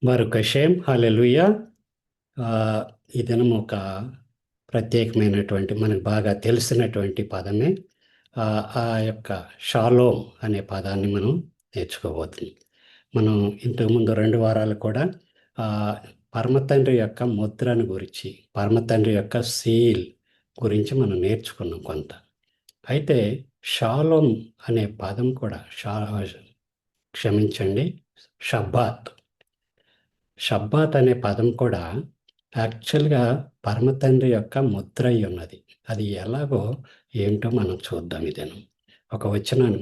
బారుక్ Hashem హల్లెలూయా. ఆహ్, ఈ దినం ఒక ప్రత్యేకమైనటువంటి మనకు బాగా తెలిసినటువంటి పదమే. ఆ యొక్క షాలోమ్ అనే పదాన్ని మనం నేర్చుకోబోతున్నాం. మనం ఇంతకుముందు 2 వారాలు కూడా ఆహ్, పరమ తండ్రి యొక్క ముద్రను గురించి, పరమ తండ్రి యొక్క సీల్ గురించి మనం నేర్చుకున్నాం కొంత. అయితే షాలోమ్ అనే పదం కూడా క్షమించండి, షబ్బాత్. షబ్బాత్ అనే పదం కూడా యాక్చువల్‌గా పరమ తండ్రి యొక్క ముద్ర అయ్యున్నది. అది ఎలాగో ఏంటో మనం చూద్దాం ఈ దినం.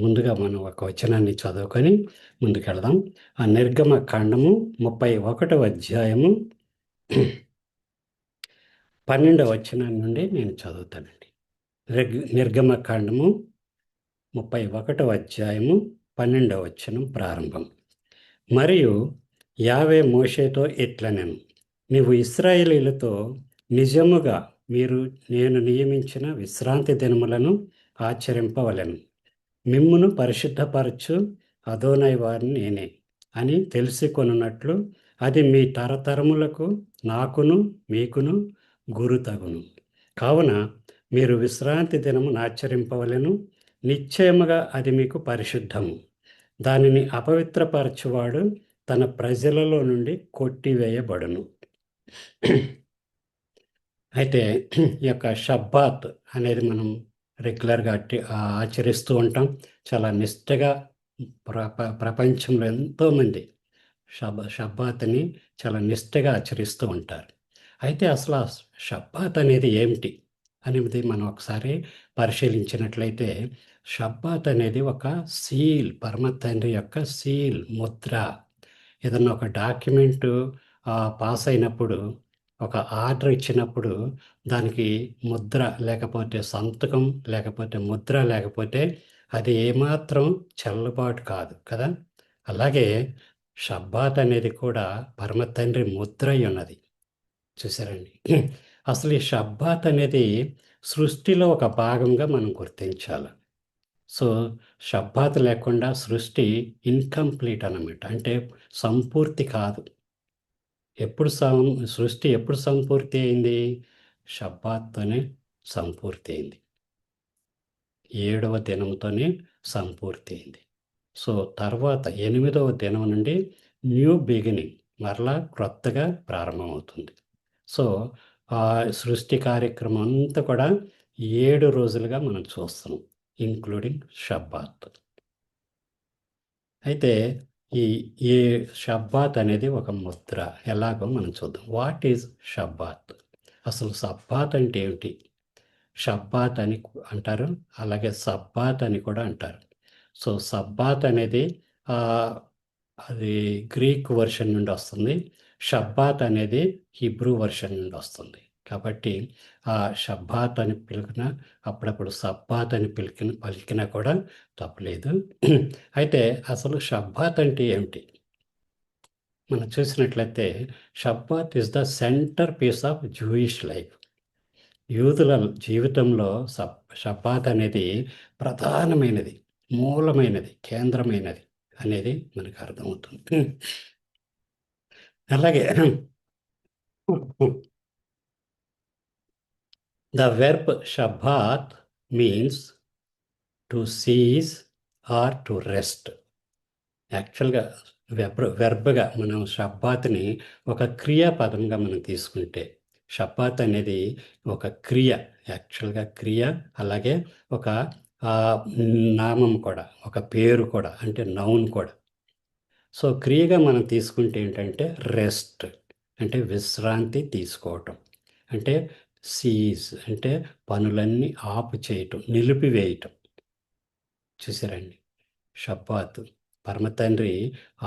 ముందుగా మనం ఒక వచనాన్ని చదువుకొని ముందుకెళదాం. ఆ నిర్గమకాండము 31వ అధ్యాయము 12వ వచనం నుండి నేను చదువుతానండి. నిర్గమకాండము 31వ అధ్యాయము 12వ వచనం ప్రారంభం. మరియు యావే మోషేతో ఇట్లనెను, నీవు ఇశ్రాయేలీయులతో నిజముగా నేను నియమించిన విశ్రాంతి దినములను ఆచరింపవలెను. మిమ్మును పరిశుద్ధపరచు అదోనై వారిని నేనే అని తెలుసుకొనున్నట్లు అది మీ తరతరములకు నాకును మీకును గురుతగును. కావున మీరు విశ్రాంతి దినమును ఆచరింపవలెను. నిశ్చయముగా అది మీకు పరిశుద్ధము. దానిని అపవిత్రపరచువాడు తన ప్రజలలో నుండి కొట్టివేయబడును. అయితే ఈ యొక్క షబ్బాత్ అనేది మనం రెగ్యులర్గా ఆచరిస్తూ ఉంటాం. చాలా నిష్టగా ప్రపంచంలో ఎంతోమంది షబ్బాత్ని చాలా నిష్టగా ఆచరిస్తూ ఉంటారు. అయితే అసలు ఆ షబ్బాత్ అనేది ఏమిటి అనేది మనం ఒకసారి పరిశీలించినట్లయితే, షబ్బాత్ అనేది ఒక సీల్, పరమ తండ్రి యొక్క సీల్, ముద్ర. ఏదన్నా ఒక డాక్యుమెంటు పాస్ అయినప్పుడు, ఒక ఆర్డర్ ఇచ్చినప్పుడు దానికి ముద్ర లేకపోతే, సంతకం లేకపోతే, ముద్ర లేకపోతే అది ఏమాత్రం చెల్లుబాటు కాదు కదా! అలాగే షబ్బాత్ అనేది కూడా పరమ తండ్రి ముద్ర అయ్యున్నది. చూసారండి. అసలు ఈ షబ్బాత్ అనేది సృష్టిలో ఒక భాగంగా మనం గుర్తించాలి. సో, షబ్బాత్ లేకుండా సృష్టి ఇన్‌కంప్లీట్ అన్నమాట. అంటే సంపూర్తి కాదు. సృష్టి ఎప్పుడు సంపూర్తి అయింది? షబ్బాత్‌తోనే సంపూర్తి అయింది. 7వ దినంతోనే సంపూర్తి అయింది. సో, తర్వాత 8వ దినం నుండి న్యూ బిగినింగ్, మరలా క్రొత్తగా ప్రారంభమవుతుంది. సో, సృష్టి కార్యక్రమం అంతా కూడా 7 రోజులుగా మనం చూస్తున్నాం, ఇంక్లూడింగ్ షబ్బాత్. అయితే ఈ ఈ షబ్బాత్ అనేది ఒక ముద్ర. ఎలాగో మనం చూద్దాం. What is Shabbat? అసలు షబ్బాత్ అంటే ఏమిటి? షబ్బాత్ అని అంటారు. అలాగే సబ్బాత్ అని కూడా అంటారు. సో, సబ్బాత్ అనేది ఆహ్, అది గ్రీక్ వర్షన్ నుండి వస్తుంది. షబ్బాత్ అనేది హీబ్రూ వర్షన్ నుండి వస్తుంది. కాబట్టి షబ్బాత్ అని పిలికినా, అప్పుడప్పుడు సబ్బాత్ అని పలికినా కూడా తప్పులేదు. అయితే అసలు షబ్బాత్ అంటే ఏమిటి? మనం చూసినట్లయితే Shabbat is the centrepiece of Jewish life. యూదుల జీవితంలో షబ్బాత్ అనేది ప్రధానమైనది, మూలమైనది, కేంద్రమైనది అనేది మనకు అర్థమవుతుంది. అలాగే the verb Shabbat means to cease or to rest. యాక్చువల్‌గా వెర్బ్‌గా మనం షబ్బాత్‌ని ఒక క్రియాపదంగా మనం తీసుకుంటే, షబ్బాత్ అనేది ఒక క్రియ, యాక్చువల్‌గా క్రియ. అలాగే ఒక నామం కూడా, ఒక పేరు కూడా, అంటే నౌన్ కూడా. సో, క్రియగా మనం తీసుకుంటే ఏంటంటే రెస్ట్, అంటే విశ్రాంతి తీసుకోవటం. అంటే సీజ్ అంటే పనులన్నీ ఆపు చేయటం, నిలిపివేయటం. చూసారండి. షబ్బాత్ పరమతండ్రి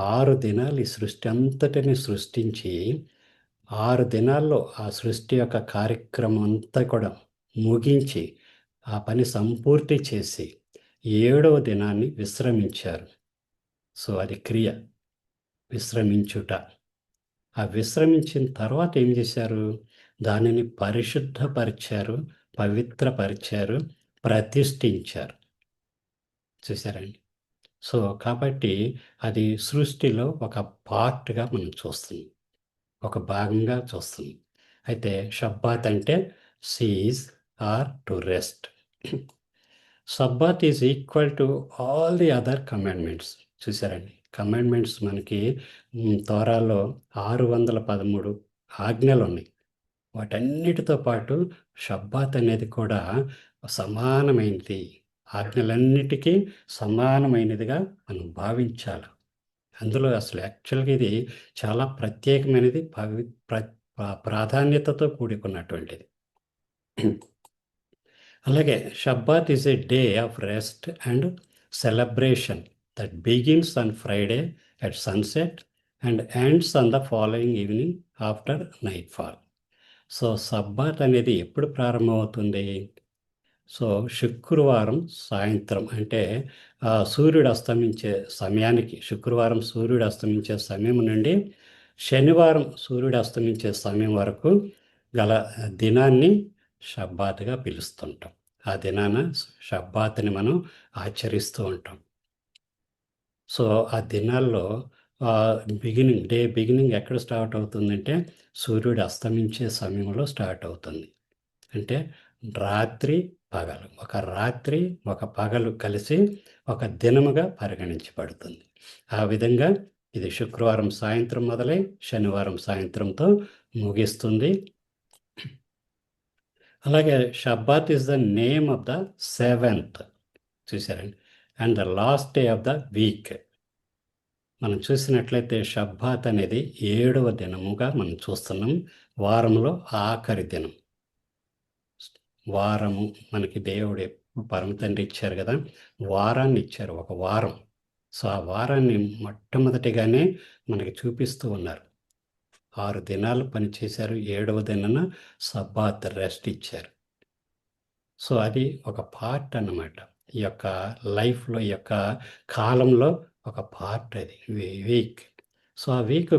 6 దినాలు ఈ సృష్టి అంతటిని సృష్టించి, 6 దినాల్లో ఆ సృష్టి యొక్క కార్యక్రమం అంతా కూడా ముగించి, ఆ పని సంపూర్తి చేసి 7వ దినాన్ని విశ్రమించారు. సో, అది క్రియ, విశ్రమించుట. ఆ విశ్రమించిన తర్వాత ఏం చేశారు? దానిని పరిశుద్ధపరిచారు, పవిత్రపరిచారు, ప్రతిష్ఠించారు. చూసారండి. సో, కాబట్టి అది సృష్టిలో ఒక పార్ట్‌గా మనం చూస్తున్నాం. ఒక భాగంగా చూస్తున్నాం. అయితే షబ్బాత్ అంటే cease or to rest. Sabbath is equal to all the other commandments. చూసారండి. కమాండ్మెంట్స్ మనకి తోరాలో 613 ఆజ్ఞలున్నాయి. వాటన్నిటితో పాటు షబ్బాత్ అనేది కూడా సమానమైనది. ఆజ్ఞలన్నిటికీ సమానమైనదిగా మనం భావించాలి. అందులో అసలు యాక్చువల్‌గా ఇది చాలా ప్రత్యేకమైనది. ప్రాధాన్యతతో కూడుకున్నటువంటిది. అలాగే Shabbat is a day of rest and celebration that begins on Friday at sunset and ends on the following evening after nightfall. So, Sabbath అనేది ఎప్పుడు ప్రారంభమవుతుంది? సో, శుక్రవారం సాయంత్రం అంటే సూర్యుడు అస్తమించే సమయానికి, శుక్రవారం సూర్యుడు అస్తమించే సమయం నుండి శనివారం సూర్యుడు అస్తమించే సమయం వరకు గల దినాన్ని షబ్బాత్‌గా పిలుస్తుంటాం. ఆ దినాన షబ్బాత్‌ని మనం ఆచరిస్తూ ఉంటాం. సో, ఆ దినాల్లో బిగినింగ్ ఎక్కడ స్టార్ట్ అవుతుందంటే సూర్యుడు అస్తమించే సమయంలో స్టార్ట్ అవుతుంది. అంటే రాత్రి, పగలు. ఒక రాత్రి, ఒక పగలు కలిసి ఒక దినముగా పరిగణించబడుతుంది. ఆ విధంగా ఇది శుక్రవారం సాయంత్రం మొదలై శనివారం సాయంత్రంతో ముగిస్తుంది. అలాగే Shabbat is the name of the seventh. చూసారండి. And the last day of the week. మనం చూసినట్లయితే షబ్బాత్ అనేది 7వ దినముగా మనం చూస్తున్నాం. వారంలో ఆఖరి దినం. వారము మనకి దేవుడు పరమ తండ్రి ఇచ్చారు కదా! వారాన్ని ఇచ్చారు. ఒక వారం. సో, ఆ వారాన్ని మొట్టమొదటిగానే మనకి చూపిస్తూ ఉన్నారు. 6 దినాలు పనిచేశారు. 7వ దినాన సబ్బాత్ రెస్ట్ ఇచ్చారు. సో, అది ఒక పార్ట్ అన్నమాట. ఈ యొక్క లైఫ్‌లో, ఈ యొక్క కాలంలో ఒక పార్ట్ అది. వీక్. సో, ఆ వీక్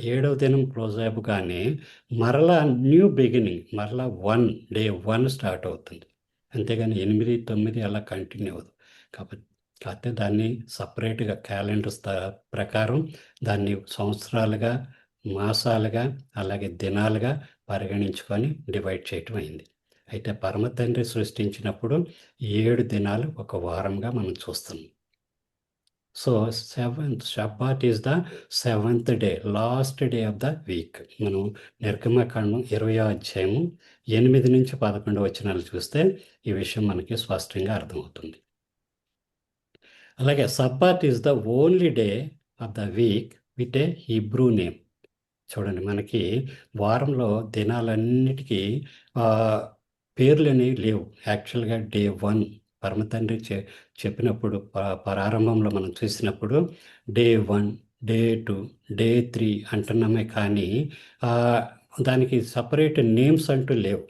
7వ దినం క్లోజ్ అవ్వగానే మరలా న్యూ బిగినింగ్ మరలా డే 1 స్టార్ట్ అవుతుంది. అంతేగాని 8, 9 అలా కంటిన్యూ అవ్వదు. కాకపోతే దాన్ని సెపరేట్‌గా క్యాలెండర్స్ ప్రకారం దాన్ని సంవత్సరాలుగా, మాసాలుగా, అలాగే దినాలుగా పరిగణించుకొని డివైడ్ చేయటం అయింది. అయితే పరమ తండ్రి సృష్టించినప్పుడు 7 దినాలు ఒక వారంగా మనం చూస్తున్నాం. So, Shabbat is the 7th day, last day of the week. మనం నిర్గమకాండం 20వ అధ్యాయము 8-11 వచనాలు చూస్తే ఈ విషయం మనకి స్పష్టంగా అర్థమవుతుంది. అలాగే Sabbath is the only day of the week with a Hebrew name. చూడండి, మనకి వారంలో దినాలన్నిటికీ పేర్లనేవి లేవు. యాక్చువల్‌గా డే 1 పరమ తండ్రి చెప్పినప్పుడు ప్రారంభంలో మనం చూసినప్పుడు డే 1, డే 2, డే 3 అంటున్నామే కానీ ఆహ్, దానికి సెపరేట్ నేమ్స్ అంటూ లేవు.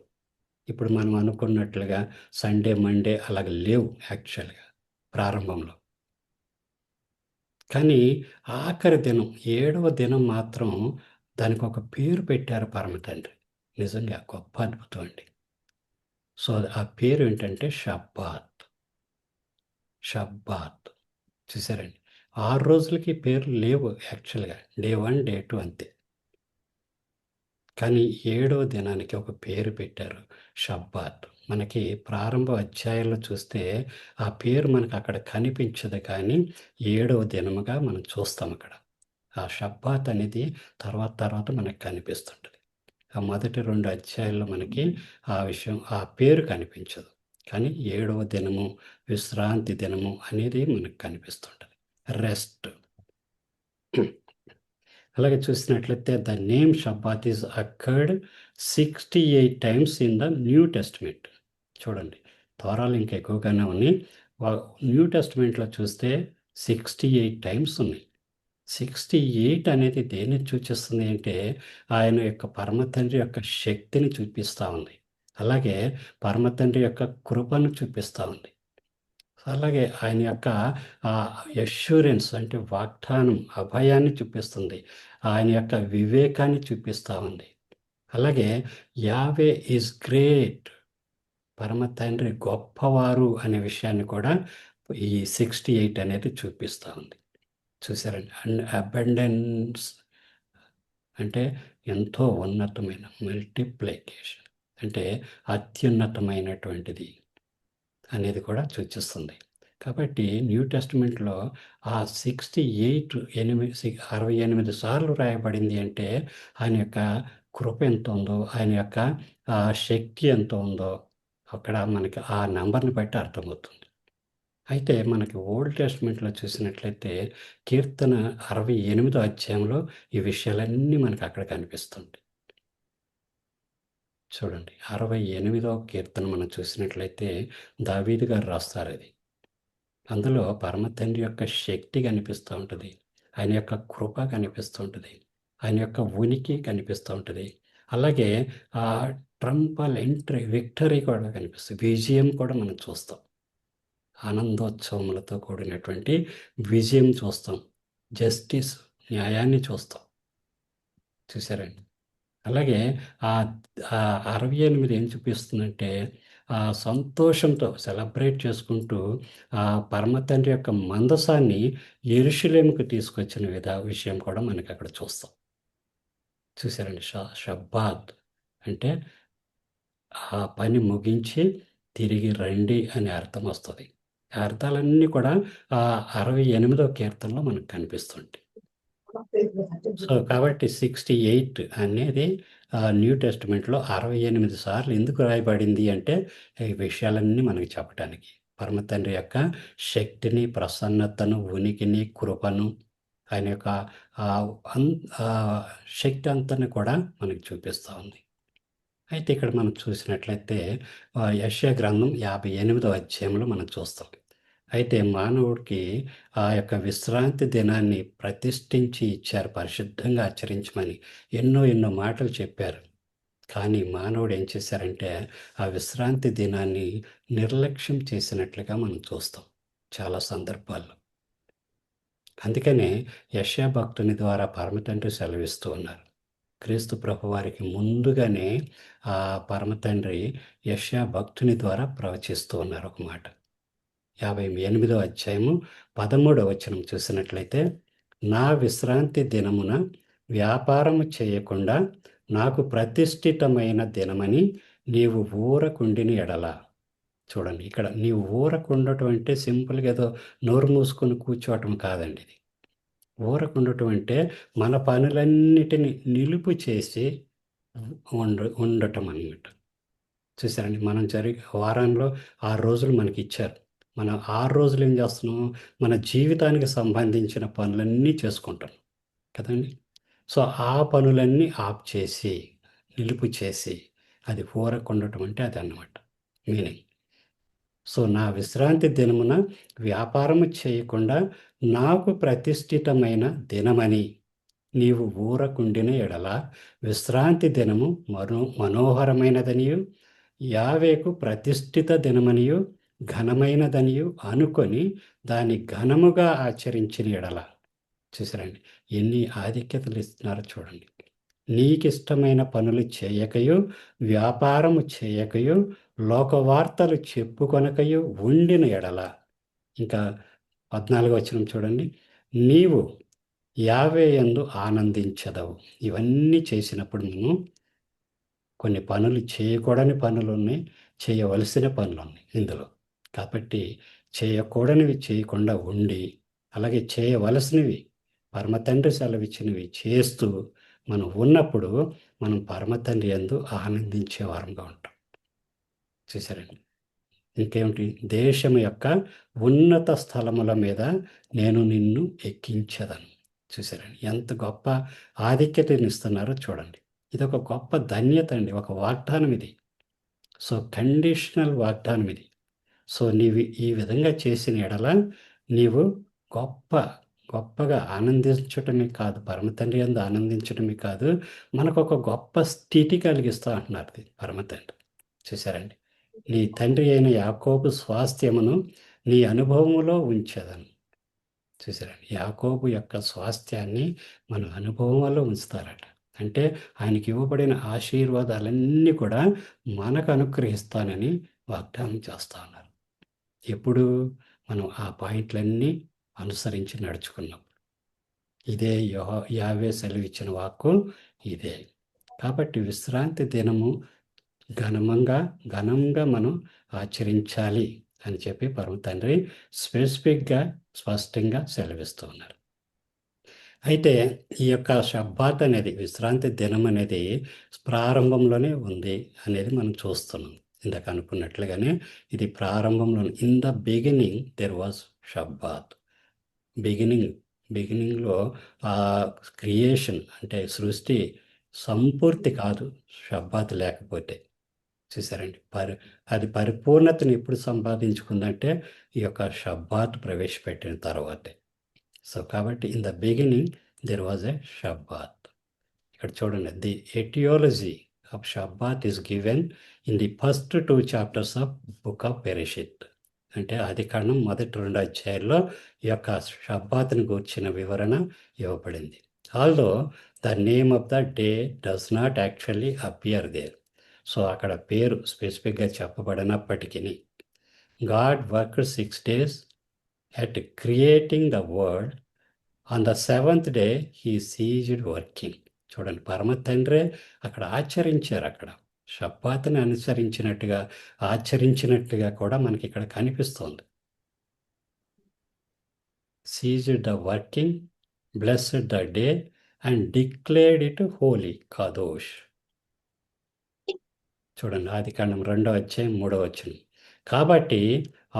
ఇప్పుడు మనం అనుకున్నట్లుగా సండే, మండే అలాగ లేవు యాక్చువల్‌గా ప్రారంభంలో. కానీ ఆఖరి దినం 7వ దినం మాత్రం దానికొక పేరు పెట్టారు పరమ తండ్రి. నిజంగా గొప్ప అద్భుతం అండి. సో, ఆ పేరేంటంటే షబ్బాత్. షబ్బాత్. చూసారండి. 6 రోజులకి పేర్లు లేవు యాక్చువల్‌గా. డే 1, డే 2 అంతే. కానీ 7వ దినానికి ఒక పేరు పెట్టారు షబ్బాత్. మనకి ప్రారంభ అధ్యాయాల్లో చూస్తే ఆ పేరు మనకక్కడ కనిపించదు కానీ 7వ దినముగా మనం చూస్తాం అక్కడ. ఆ షబ్బాత్ అనేది తర్వాత మనకు కనిపిస్తుంటది. ఆ మొదటి 2 అధ్యాయాల్లో మనకి ఆ పేరు కనిపించదు. కానీ 7వ దినము, విశ్రాంతి దినము అనేది మనకు కనిపిస్తుంటది. రెస్ట్. అలాగే చూసినట్లయితే the name Shabbat is occurred 68 times in the New Testament. చూడండి, తోరాలు ఇంకా ఎక్కువగానే ఉన్నాయి. న్యూ టెస్టమెంట్‌లో చూస్తే 68 టైమ్స్ ఉన్నాయి. 68 అనేది దేన్ని సూచిస్తుంది అంటే, ఆయన యొక్క పరమ తండ్రి యొక్క శక్తిని చూపిస్తా ఉంది. అలాగే పరమ తండ్రి యొక్క కృపను చూపిస్తా ఉంది. అలాగే ఆయన యొక్క అష్యూరెన్స్ అంటే వాగ్దానం, అభయాన్ని చూపిస్తుంది. ఆయన యొక్క వివేకాన్ని చూపిస్తా ఉంది. అలాగే యావే ఈజ్ గ్రేట్. పరమ తండ్రి గొప్పవారు అనే విషయాన్ని కూడా ఈ 68 అనేది చూపిస్తా ఉంది. చూసారండి. అండ్ అబండెన్స్ అంటే ఎంతో ఉన్నతమైన మల్టిప్లికేషన్ అంటే అత్యున్నతమైనటువంటిది అనేది కూడా సూచిస్తుంది. కాబట్టి న్యూ టెస్టమెంట్‌లో ఆ 68 68 సార్లు రాయబడింది అంటే ఆయన యొక్క కృప ఎంత ఉందో, ఆయన యొక్క శక్తి ఎంత ఉందో అక్కడ మనకి ఆ నంబర్‌ని బట్టి అర్థమవుతుంది. అయితే మనకి ఓల్డ్ టెస్టమెంట్‌లో చూసినట్లయితే కీర్తన 68 అధ్యాయంలో ఈ విషయాలన్నీ మనకు అక్కడ కనిపిస్తుంది. చూడండి 68వ కీర్తన మనం చూసినట్లయితే దావీదు గారు రాస్తారది. అందులో పరమ తండ్రి యొక్క శక్తి కనిపిస్తూ ఉంటది. ఆయన యొక్క కృప కనిపిస్తూ ఉంటది. ఆయన యొక్క ఉనికి కనిపిస్తూ ఉంటది. అలాగే ట్రంపల్ ఎంట్రీ, విక్టరీ కూడా కనిపిస్తుంది. విజయం కూడా మనం చూస్తాం. ఆనందోత్సవములతో కూడినటువంటి విజయం చూస్తాం. జస్టిస్, న్యాయాన్ని చూస్తాం. చూసారండి. అలాగే ఆహ్, 68 ఏం చూపిస్తుందంటే, సంతోషంతో సెలబ్రేట్ చేసుకుంటూ పరమ తండ్రి యొక్క మందసాన్ని యెరూషలేముకు తీసుకొచ్చిన విషయం కూడా మనకక్కడ చూస్తాం. చూసారండి. షబ్బాత్ అంటే ఆ పని ముగించి తిరిగి రండి అనే అర్థం వస్తది. ఆ అర్థాలన్నీ కూడా 68వ కీర్తనలో మనకు కనిపిస్తుంటాయి. సో, కాబట్టి 68 అనేది న్యూ టెస్టమెంట్‌లో 68 సార్లు ఎందుకు రాయబడింది అంటే, ఈ విషయాలన్నీ మనకు చెప్పటానికి. పరమ తండ్రి యొక్క శక్తిని, ప్రసన్నతను, ఉనికిని, కృపను, ఆయన యొక్క ఆహ్, అన్ ఆహ్, శక్తి అంతాన్ని కూడా మనకు చూపిస్తా ఉంది. అయితే ఇక్కడ మనం చూసినట్లయితే యెషయా గ్రంథం 58వ అధ్యాయంలో మనం చూస్తాం. అయితే మానవుడికి ఆ యొక్క విశ్రాంతి దినాన్ని ప్రతిష్ఠించి ఇచ్చారు. పరిశుద్ధంగా ఆచరించమని ఎన్నో ఎన్నో మాటలు చెప్పారు. కానీ మానవుడు ఏం చేశారంటే ఆ విశ్రాంతి దినాన్ని నిర్లక్ష్యం చేసినట్లుగా మనం చూస్తాం చాలా సందర్భాల్లో. అందుకనే యెషయా భక్తుని ద్వారా పరమతండ్రి సెలవిస్తూ ఉన్నారు. క్రీస్తు ప్రభువారికి ముందుగానే పరమతండ్రి యెషయా భక్తుని ద్వారా ప్రవచిస్తూ ఉన్నారు ఒక మాట. 58వ అధ్యాయము 13వ వచనం చూసినట్లయితే, నా విశ్రాంతి దినమున వ్యాపారము చేయకుండా నాకు ప్రతిష్ఠితమైన దినమని నీవు ఊరకుండిన ఎడల. చూడండి ఇక్కడ నీవు ఊరకుండటం అంటే సింపుల్‌గా ఏదో నోరు మూసుకొని కూర్చోవటం కాదండి ఇది. ఊరకుండటం అంటే మన పనులన్నిటిని నిలుపు చేసి ఉండటం అన్నమాట. చూసారండి. మనం వారంలో 6 రోజులు మనకిచ్చారు. మనం 6 రోజులు ఏం చేస్తున్నాం? మన జీవితానికి సంబంధించిన పనులన్నీ చేసుకుంటాం కదండీ! సో, ఆ పనులన్నీ ఆఫ్ చేసి, నిలుపు చేసి, అది ఊరకుండటం అంటే అదన్నమాట మీనింగ్. సో, నా విశ్రాంతి దినమున వ్యాపారము చేయకుండా నాకు ప్రతిష్ఠితమైన దినమని నీవు ఊరకుండిన ఎడల విశ్రాంతి దినము మనోహరమైనదనియు, యావేకు ప్రతిష్ఠిత దినమనియు, ఘనమైనదనియు అనుకొని దాన్ని ఘనముగా ఆచరించిన ఎడల. చూసారండి. ఎన్ని ఆధిక్యతలు ఇస్తున్నారో చూడండి. నీకిష్టమైన పనులు చేయకయు, వ్యాపారము చేయకయు, లోకవార్తలు చెప్పుకొనకయు ఉండిన ఎడల. ఇంకా 14వ వచనం చూడండి. నీవు యావే యందు ఆనందించెదవు. ఇవన్నీ చేసినప్పుడు మనం కొన్ని పనులు చేయకూడని పనులున్నాయి, చేయవలసిన పనులున్నాయి ఇందులో. కాబట్టి చేయకూడనివి చేయకుండా ఉండి, అలాగే చేయవలసినవి పరమతండ్రి సెలవిచ్చినవి చేస్తూ మనం ఉన్నప్పుడు, మనం పరమతండ్రి యందు ఆనందించే వారంగా ఉంటాం. చూసారండి. ఇంకేమిటి? దేశము యొక్క ఉన్నత స్థలముల మీద నేను నిన్ను ఎక్కించెదను. చూసారండి. ఎంత గొప్ప ఆధిక్యతనిస్తున్నారో చూడండి. ఇదొక గొప్ప ధన్యత అండి. ఒక వాగ్దానం ఇది. సో, కండిషనల్ వాగ్దానం ఇది. సో, నీవు ఈ విధంగా చేసిన ఎడల నీవు గొప్ప గొప్పగా ఆనందించటమే కాదు, పరమతండ్రి యందు ఆనందించటమే కాదు, మనకొక గొప్ప స్థితి కలిగిస్తా అంటున్నారు పరమతండ్రి. చూసారండి. నీ తండ్రి అయిన యాకోబు స్వాస్థ్యమును నీ అనుభవములో ఉంచెదను. చూసారండి. యాకోబు యొక్క స్వాస్థ్యాన్ని మన అనుభవంలో ఉంచుతారట. అంటే ఆయనకి ఇవ్వబడిన ఆశీర్వాదాలన్నీ కూడా మనకు అనుగ్రహిస్తానని వాగ్దానం చేస్తా ఉన్నారు. ఎప్పుడు? మనం ఆ పాయింట్లన్నీ అనుసరించి నడుచుకున్నాం. ఇదే యావే సెలవిచ్చిన వాక్కు ఇదే. కాబట్టి విశ్రాంతి దినము ఘనంగా మనం ఆచరించాలి అని చెప్పి పరమ తండ్రి స్పెసిఫిక్గా స్పష్టంగా సెలవిస్తూ ఉన్నారు. అయితే ఈ యొక్క షబ్బాత్ అనేది విశ్రాంతి దినం అనేది ప్రారంభంలోనే ఉంది అనేది మనం చూస్తున్నాం. ఇందాక అనుకున్నట్లుగానే ఇది ప్రారంభంలో in the beginning there was Shabbat. బిగినింగ్‌లో క్రియేషన్ అంటే సృష్టి సంపూర్తి కాదు షబ్బాత్ లేకపోతే. చూసారండి. అది పరిపూర్ణతను ఎప్పుడు సంపాదించుకుందంటే ఈ యొక్క షబ్బాత్ ప్రవేశపెట్టిన తర్వాతే. సో, కాబట్టి in the beginning there was a Shabbat. ఇక్కడ చూడండి. The aetiology of Shabbat is given in the first 2 chapters of book of Bereshit. అంటే ఆదికాండం మొదటి 2 అధ్యాయాల్లో ఈ యొక్క షబ్బాత్‌ని గూర్చిన వివరణ ఇవ్వబడింది. Although the name of the day does not actually appear there. So, అక్కడ పేరు స్పెసిఫిక్‌గా చెప్పబడినప్పటికిని God worked 6 days at creating the world. On the 7th day he ceased working. చూడండి, పరమ తండ్రే అక్కడ ఆచరించారు. షబ్బాతుని ఆచరించినట్టుగా కూడా మనకి ఇక్కడ కనిపిస్తోంది. Ceased the working, blessed the day and declared it holy kadosh. చూడండి, ఆదికాండం 2వ అధ్యాయం 3వ వచనం. కాబట్టి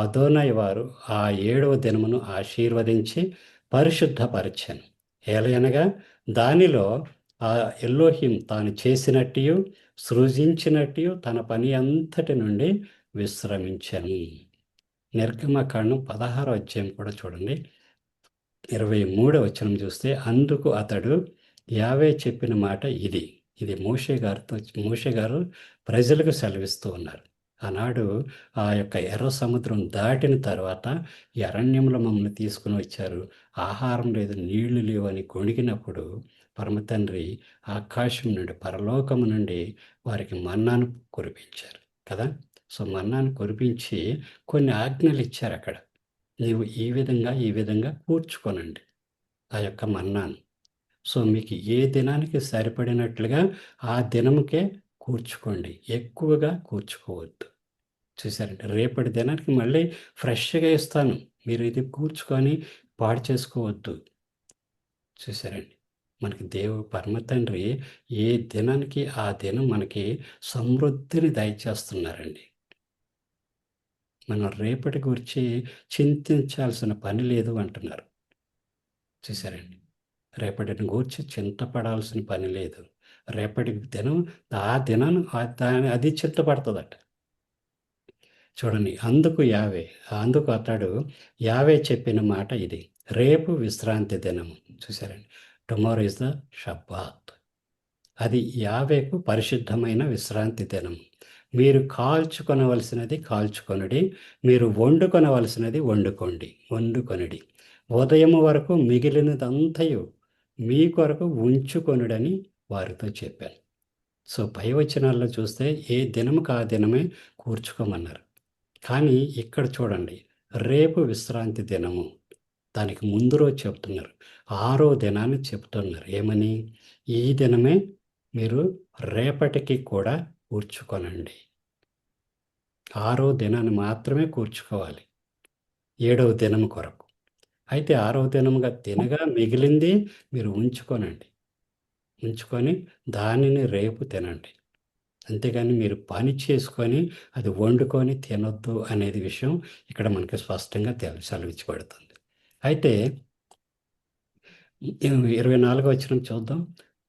అదోనై వారు ఆ 7వ దినమును ఆశీర్వదించి పరిశుద్ధపరచెను. ఏలయనగా దానిలో ఆ ఎలోహిం తాను చేసినట్టు సృజించినట్టు తన పని అంతటి నుండి విశ్రమించెను. నిర్గమకాండం 16వ అధ్యాయం కూడా చూడండి, 23వ వచనం చూస్తే, అందుకు అతడు యావే చెప్పిన మాట ఇది. ఇది మోషే గారు ప్రజలకు సెలవిస్తూ ఉన్నారు. ఆనాడు ఆ యొక్క ఎర్ర సముద్రం దాటిన తర్వాత ఈ అరణ్యంలో మమ్మల్ని తీసుకుని వచ్చారు, ఆహారం లేదు, నీళ్లు లేవు అని గొణిగినప్పుడు పరమ తండ్రి ఆకాశం నుండి, పరలోకము నుండి వారికి మన్నాను కురిపించారు కదా. సో, మన్నాను కురిపించి కొన్ని ఆజ్ఞలు ఇచ్చారు అక్కడ. నీవు ఈ విధంగా కూర్చుకొనండి ఆ యొక్క మన్నాను. సో, మీకు ఏ దినానికి సరిపడినట్లుగా ఆ దినముకే కూర్చుకోండి, ఎక్కువగా కూర్చుకోవద్దు. చూసారండి, రేపటి దినానికి మళ్ళీ ఫ్రెష్‌గా ఇస్తాను, మీరు ఇది కూర్చుకొని పాడు చేసుకోవద్దు. చూసారండి, మనకి పరమ తండ్రి ఏ దినానికి ఆ దినం మనకి సమృద్ధిని దయచేస్తున్నారండి. మనం రేపటి గురించి చింతించాల్సిన పని లేదు అంటున్నారు. చూసారండి, రేపటిని గూర్చి చింతపడాల్సిన పని లేదు. రేపటి దినం ఆ దినాన్ని అది చింతపడుతుందట. చూడండి, అందుకు అతడు యావే చెప్పిన మాట ఇది, రేపు విశ్రాంతి దినము. చూసారండి, టుమారో ఇస్ ద షబ్బాత్. అది యావేకు పరిశుద్ధమైన విశ్రాంతి దినము. మీరు కాల్చుకొనవలసినది కాల్చుకొనుడి, మీరు వండుకొనవలసినది వండుకొనుడి. ఉదయము వరకు మిగిలినదంతయు మీ కొరకు ఉంచుకొనుడని వారితో చెప్పాను. సో, పై వచనాల్లో చూస్తే ఏ దినముకు ఆ దినమే కూర్చుకోమన్నారు. కానీ ఇక్కడ చూడండి, రేపు విశ్రాంతి దినము, దానికి ముందు రోజు చెప్తున్నారు, 6వ దినాన్ని చెప్తున్నారు. ఏమని? ఈ దినమే మీరు రేపటికి కూడా కూర్చుకొనండి. 6వ దినాన్ని మాత్రమే కూర్చుకోవాలి, 7వ దినము కొరకు. అయితే 6వ దినముగా తినగా మిగిలింది మీరు ఉంచుకొని దానిని రేపు తినండి. అంతేగాని మీరు పని చేసుకొని అది వండుకొని తినొద్దు అనేది విషయం ఇక్కడ మనకి స్పష్టంగా సెలవిచ్చబడుతుంది. అయితే 24వ వచనం చూద్దాం.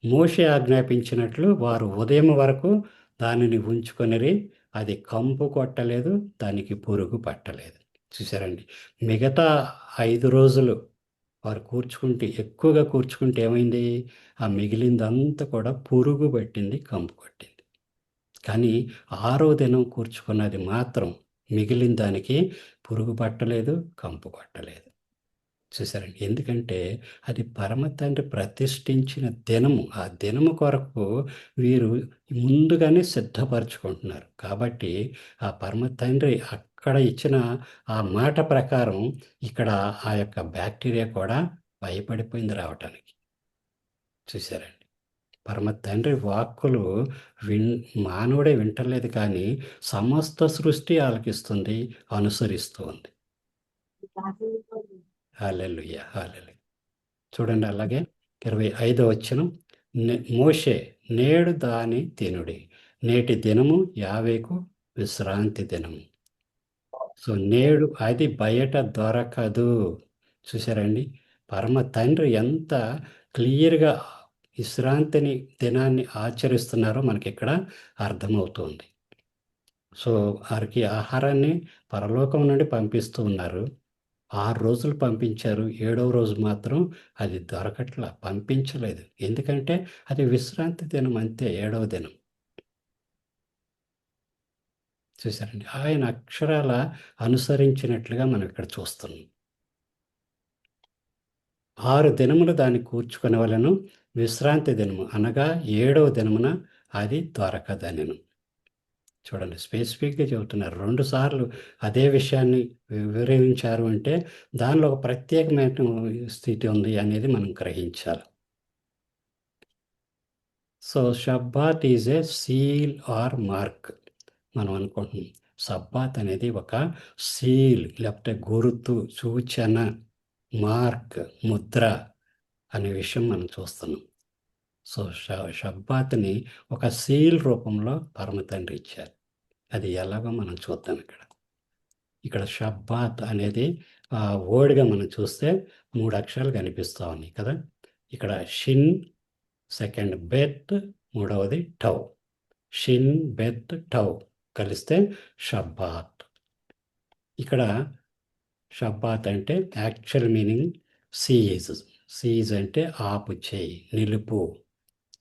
మోషే ఆజ్ఞాపించినట్లు వారు ఉదయం వరకు దానిని ఉంచుకొనిరి, అది కంపు కొట్టలేదు, దానికి పురుగు పట్టలేదు. చూసారండి, మిగతా 5 రోజులు వారు ఎక్కువగా కూర్చుకుంటే ఏమైంది? ఆ మిగిలిందంతా కూడా పురుగు పట్టింది, కంపు కొట్టింది. కానీ 6వ దినం కూర్చుకున్నది మాత్రం మిగిలిన దానికి పురుగు పట్టలేదు, కంపు కొట్టలేదు. చూసారండి, ఎందుకంటే అది పరమ తండ్రి ప్రతిష్ఠించిన దినము. ఆ దినము కొరకు వీరు ముందుగానే సిద్ధపరచుకుంటున్నారు. కాబట్టి ఆ పరమ తండ్రి అక్కడ ఇచ్చిన ఆ మాట ప్రకారం ఇక్కడ ఆ యొక్క బ్యాక్టీరియా కూడా భయపడిపోయింది రావటానికి. చూసారండి, పరమ తండ్రి వాక్కులు విన్ మానవుడే వింటలేదు కానీ సమస్త సృష్టి ఆలకిస్తుంది, అనుసరిస్తూ ఉంది. హల్లెలూయా, హల్లెలూయా. చూడండి, అలాగే 25వ వచనం, మోషే నేడు దాని తినుడి, నేటి దినము యావేకు విశ్రాంతి దినము. సో నేడు అది బయట దొరకదు. చూసారండి, పరమ తండ్రి ఎంత క్లియర్గా విశ్రాంతిని దినాన్ని ఆచరిస్తున్నారో మనకి ఇక్కడ అర్థమవుతుంది. సో వారికి ఆహారాన్ని పరలోకం నుండి పంపిస్తూ ఉన్నారు. 6 రోజులు పంపించారు. 7వ రోజు మాత్రం అది దొరకట్లా, పంపించలేదు. ఎందుకంటే అది విశ్రాంతి దినం అంతే, 7వ దినం. చూసారండి, ఆయన అక్షరాల అనుసరించినట్లుగా మనం ఇక్కడ చూస్తున్నాం. 6 దినములు దాన్ని కూర్చుకొనవలెను, విశ్రాంతి దినము అనగా 7వ దినమున అది దొరకదనెను. చూడండి, స్పెసిఫిక్గా చెబుతున్నారు. 2 సార్లు అదే విషయాన్ని వివరించారు అంటే దానిలో ఒక ప్రత్యేకమైన స్థితి ఉంది అనేది మనం గ్రహించాలి. So Shabbat is a seal or mark. మనం అనుకుంటున్నాం సబ్బాత్ అనేది ఒక సీల్, లేకపోతే గుర్తు, సూచన, మార్క్, ముద్ర అనే విషయం మనం చూస్తున్నాం. సో షబ్బాత్ని ఒక సీల్ రూపంలో పరమ తండ్రి ఇచ్చారు. అది ఎలాగో మనం చూద్దాం. ఇక్కడ షబ్బాత్ అనేది వర్డ్గా మనం చూస్తే 3 అక్షరాలు కనిపిస్తూ ఉన్నాయి కదా. ఇక్కడ షిన్, సెకండ్ బెత్, మూడవది టౌ. షిన్, బెత్, టౌ కలిస్తే షబ్బాత్. ఇక్కడ షబ్బాత్ అంటే యాక్చువల్ మీనింగ్ సీజ్. సీజ్ అంటే ఆపు చేయి, నిలుపు,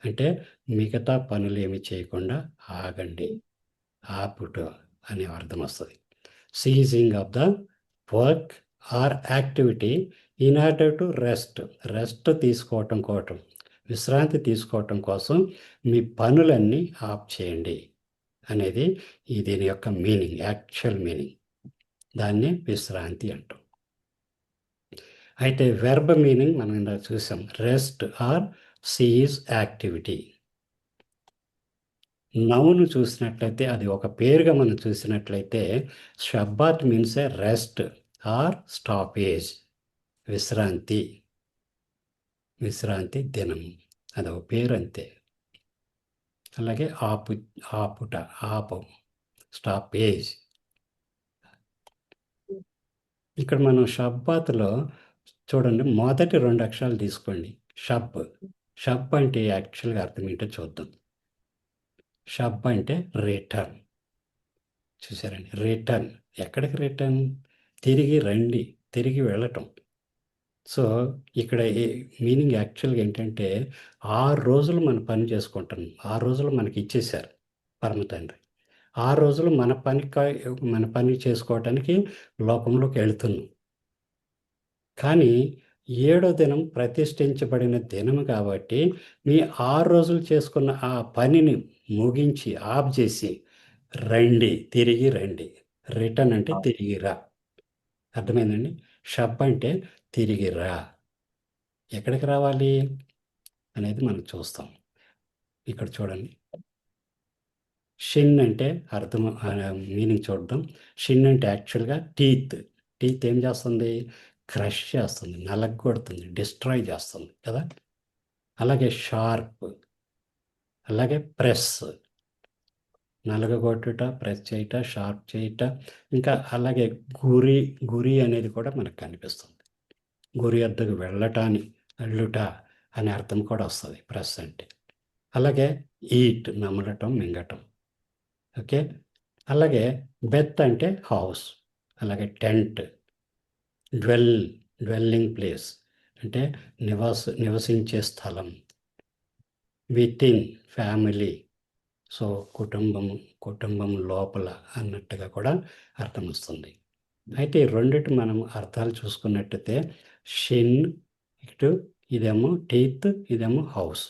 అంటే మిగతా పనులు ఏమి చేయకుండా ఆగండి, ఆపుట అనే అర్థం వస్తుంది. Seizing of the work or activity in order to rest తీసుకోవటం కోసం, విశ్రాంతి తీసుకోవటం కోసం మీ పనులన్నీ ఆఫ్ చేయండి అనేది దీని యొక్క మీనింగ్, యాక్చువల్ మీనింగ్. దాన్ని విశ్రాంతి అంటాం. అయితే వెర్బ్ మీనింగ్ మనం ఇందాక చూసాం, rest or cease activity. Noun చూసినట్లయితే అది ఒక పేరుగా మనం చూసినట్లయితే Shabbat means a rest or stoppage, విశ్రాంతి, విశ్రాంతి దినం, అదొక పేరు అంతే. అలాగే ఆపుట, ఆపు, స్టాపేజ్. ఇక్కడ మనం షబ్బాత్లో చూడండి, మొదటి 2 అక్షరాలు తీసుకోండి. షబ్ అంటే యాక్చువల్గా అర్థం ఏంటో చూద్దాం. షబ్ అంటే రిటర్న్. చూసారండి, రిటర్న్. ఎక్కడికి రిటర్న్? తిరిగి రండి, తిరిగి వెళ్ళటం. సో ఇక్కడ మీనింగ్ యాక్చువల్గా ఏంటంటే 6 రోజులు మన పని చేసుకుంటాం. 6 రోజులు మనకి ఇచ్చేశారు పరమ తండ్రి. 6 రోజులు మన పని చేసుకోవటానికి లోకంలోకి వెళుతున్నాం. కానీ 7వ దినం ప్రతిష్ఠించబడిన దినం కాబట్టి మీ 6 రోజులు చేసుకున్న ఆ పనిని ముగించి ఆఫ్ చేసి రండి, తిరిగి రండి. రిటర్న్ అంటే తిరిగి రా. అర్థమైందండి? షబ్ అంటే తిరిగి రా. ఎక్కడికి రావాలి అనేది మనం చూస్తాం. ఇక్కడ చూడండి, షిన్ అంటే అర్థం, మీనింగ్ చూద్దాం. షిన్ అంటే యాక్చువల్గా టీత్. టీత్ ఏం చేస్తుంది? క్రష్ చేస్తుంది, నలగొడుతుంది, డిస్ట్రాయ్ చేస్తుంది కదా. అలాగే షార్ప్, అలాగే ప్రెస్, నలగగొట్టుట, ప్రెస్ చేయట, షార్ప్ చేయట. ఇంకా అలాగే గురి అనేది కూడా మనకు కనిపిస్తుంది. గురి వద్దకు వెళ్ళుట అనే అర్థం కూడా వస్తుంది ప్రెస్ అంటే. అలాగే ఈట్, నమలటం, మింగటం. ఓకే. అలాగే బెత్ అంటే హౌస్. అలాగే టెంట్, డ్వెల్లింగ్ ప్లేస్ అంటే నివసించే స్థలం. Within, family. సో కుటుంబం లోపల అన్నట్టుగా కూడా అర్థం వస్తుంది. అయితే ఈ రెండిటి మనం అర్థాలు చూసుకున్నట్టయితే షిన్ ఇటు, ఇదేమో టీత్, ఇదేమో హౌస్.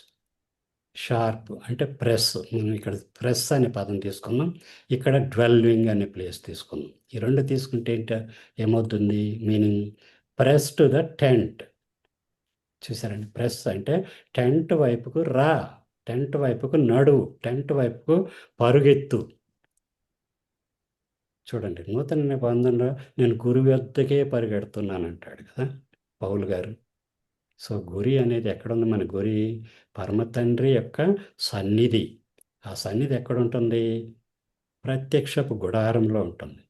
షార్ప్ అంటే ప్రెస్. మనం ఇక్కడ ప్రెస్ అనే పదం తీసుకున్నాం. ఇక్కడ డ్వెల్లింగ్ అనే ప్లేస్ తీసుకున్నాం. ఈ రెండు తీసుకుంటే ఏమవుతుంది meaning? Press to the tent. చూసారండి, ప్రెస్ అంటే టెంట్ వైపుకు రా, టెంట్ వైపుకు నడు, టెంట్ వైపుకు పరుగెత్తు. చూడండి, నూతన నిబంధనలో నేను గురి వద్దకే పరిగెడుతున్నాను అంటాడు కదా పౌలు గారు. సో గురి అనేది ఎక్కడుంది? మన గురి పరమ తండ్రి యొక్క సన్నిధి. ఆ సన్నిధి ఎక్కడుంటుంది? ప్రత్యక్షపు గుడారంలో ఉంటుంది.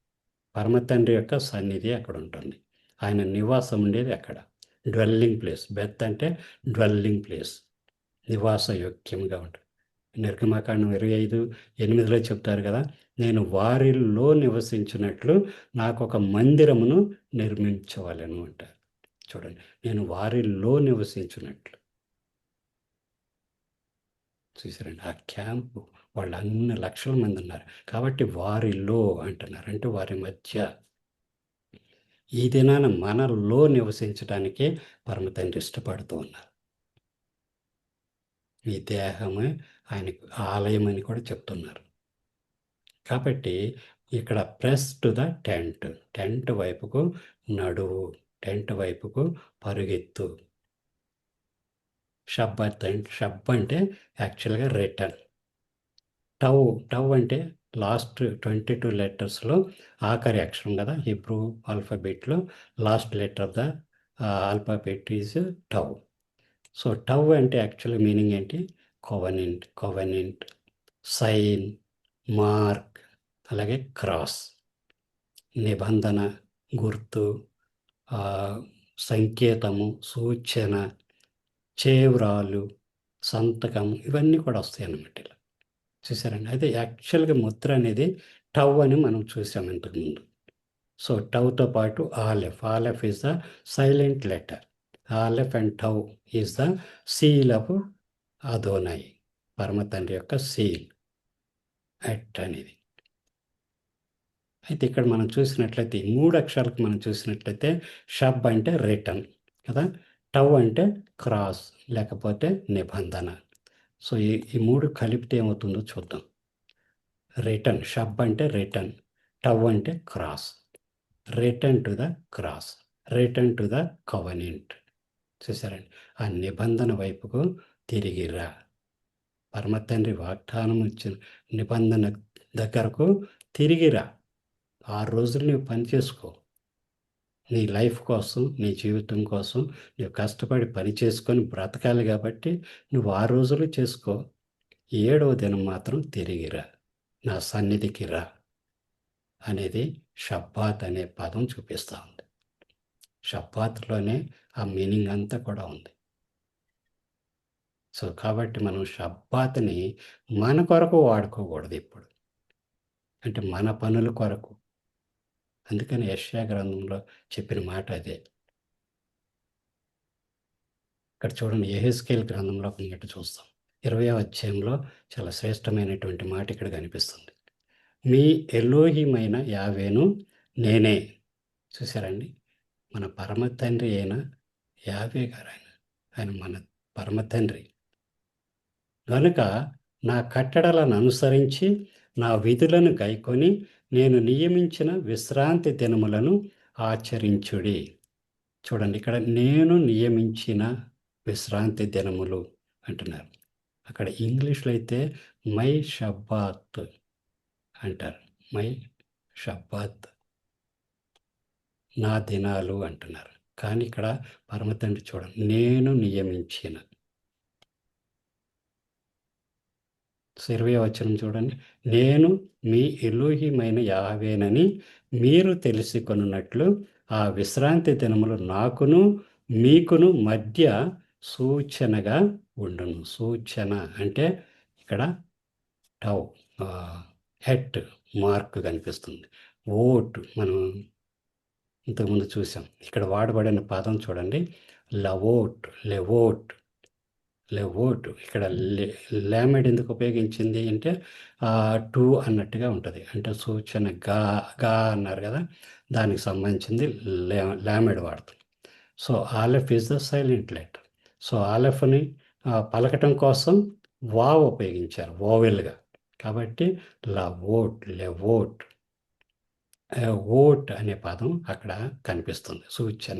పరమ తండ్రి యొక్క సన్నిధి అక్కడ ఉంటుంది. ఆయన నివాసం ఉండేది అక్కడ. Dwelling place. బెత్ అంటే డ్వెల్లింగ్ ప్లేస్, నివాస యోగ్యంగా ఉంటుంది. నిర్గమకాండం 25:8 చెప్తారు కదా, నేను వారిలో నివసించినట్లు నాకు ఒక మందిరమును నిర్మించవలెను అంటారు. చూడండి, నేను వారిలో నివసించినట్లు. చూసారండి, ఆ క్యాంపు వాళ్ళు అన్ని లక్షల మంది ఉన్నారు కాబట్టి వారిలో అంటున్నారు, అంటే వారి మధ్య. ఈ దినాన మనలో నివసించడానికే పరమ తండ్రి ఇష్టపడుతూ ఉన్నారు. ఈ దేహమే ఆయనకు ఆలయం అని కూడా చెప్తున్నారు. కాబట్టి ఇక్కడ press to the tent, tent వైపుకు నడువు, టెంట్ వైపుకు పరుగెత్తు. షబ్ అంటే షబ్ అంటే యాక్చువల్గా రిటర్న్. టవ్ అంటే లాస్ట్ 22 లెటర్స్లో ఆఖరి అక్షరం కదా, హిబ్రూ ఆల్ఫాబెట్లో last letter of the alphabet is tav. So tav అంటే యాక్చువల్ మీనింగ్ ఏంటి? కోవెనెంట్, సైన్, మార్క్, అలాగే క్రాస్. నిబంధన, గుర్తు, సంకేతము, సూచన, చేవ్రాలు, సంతకం, ఇవన్నీ కూడా వస్తాయి అన్నమాట ఇలా. చూసారండి, అయితే యాక్చువల్గా ముద్ర అనేది టవ్ అని మనం చూసాం ఇంతకుముందు. సో టవ్తో పాటు aleph is the silent letter. Aleph and tav is the seal of Adonai, పరమ తండ్రి యొక్క సీల్ అట్ అనేది. అయితే ఇక్కడ మనం చూసినట్లయితే ఈ 3 అక్షరాలకు మనం చూసినట్లయితే షబ్ అంటే రిటర్న్ కదా, టవ్ అంటే క్రాస్ లేకపోతే నిబంధన. సో ఈ 3 కలిపితే ఏమవుతుందో చూద్దాం. రిటర్న్, షబ్ అంటే రిటర్న్, టవ్ అంటే cross. Return to the cross, return to the covenant. చూసారండి, ఆ నిబంధన వైపుకు తిరిగిరా. పరమ తండ్రి వాగ్దానం ఇచ్చిన నిబంధన దగ్గరకు తిరిగిరా. 6 రోజులు నీవు పని చేసుకో, నీ లైఫ్ కోసం, నీ జీవితం కోసం నువ్వు కష్టపడి పని చేసుకొని బ్రతకాలి కాబట్టి నువ్వు 6 రోజులు చేసుకో. 7వ దినం మాత్రం తిరిగిరా, నా సన్నిధికి రా అనేది షబ్బాత్ అనే పదం చూపిస్తూ ఉంది. షబ్బాత్లోనే ఆ మీనింగ్ అంతా కూడా ఉంది. సో కాబట్టి మనం షబ్బాత్ని మన కొరకు వాడుకోకూడదు ఇప్పుడు, అంటే మన పనుల కొరకు. అందుకని యెషయా గ్రంథంలో చెప్పిన మాట అదే. ఇక్కడ చూడండి, యెహెజ్కేలు గ్రంథంలో మాట చూస్తాం. 20వ అధ్యాయంలో చాలా శ్రేష్టమైనటువంటి మాట ఇక్కడ కనిపిస్తుంది. మీ ఎలోహిమైన యావేను నేనే. చూసారండి, మన పరమ తండ్రి అయిన యావే గారు ఆయన మన పరమ తండ్రి గనుక నా కట్టడలను అనుసరించి నా విధులను గైకొని నేను నియమించిన విశ్రాంతి దినములను ఆచరించుడి. చూడండి, ఇక్కడ నేను నియమించిన విశ్రాంతి దినములు అంటున్నారు. అక్కడ ఇంగ్లీష్లో అయితే మై షబ్బాత్ అంటారు. మై షబ్బాత్, నా దినాలు అంటున్నారు. కానీ ఇక్కడ పరమ తండ్రి చూడండి, నేను నియమించిన. 20వ వచనం చూడండి, నేను మీ ఎలోహిమైన యావేనని మీరు తెలుసుకొనున్నట్లు ఆ విశ్రాంతి దినములు నాకును మీకును మధ్య సూచనగా ఉండును. సూచన అంటే ఇక్కడ టవ్, హెట్ మార్క్ కనిపిస్తుంది. ఓట్ మనం ఇంతకుముందు చూసాం. ఇక్కడ వాడబడిన పదం చూడండి, లెవోట్. ఇక్కడ లామెడ్ ఎందుకు ఉపయోగించింది అంటే టు అన్నట్టుగా ఉంటుంది. అంటే సూచన గా అన్నారు కదా, దానికి సంబంధించింది లామెడ్ వాడుతుంది. So aleph is the silent letter. So ఆలెఫ్ని పలకటం కోసం వా ఉపయోగించారు వోవెల్గా. కాబట్టి లవోట్, లెవోట్, ఓట్ అనే పదం అక్కడ కనిపిస్తుంది సూచన.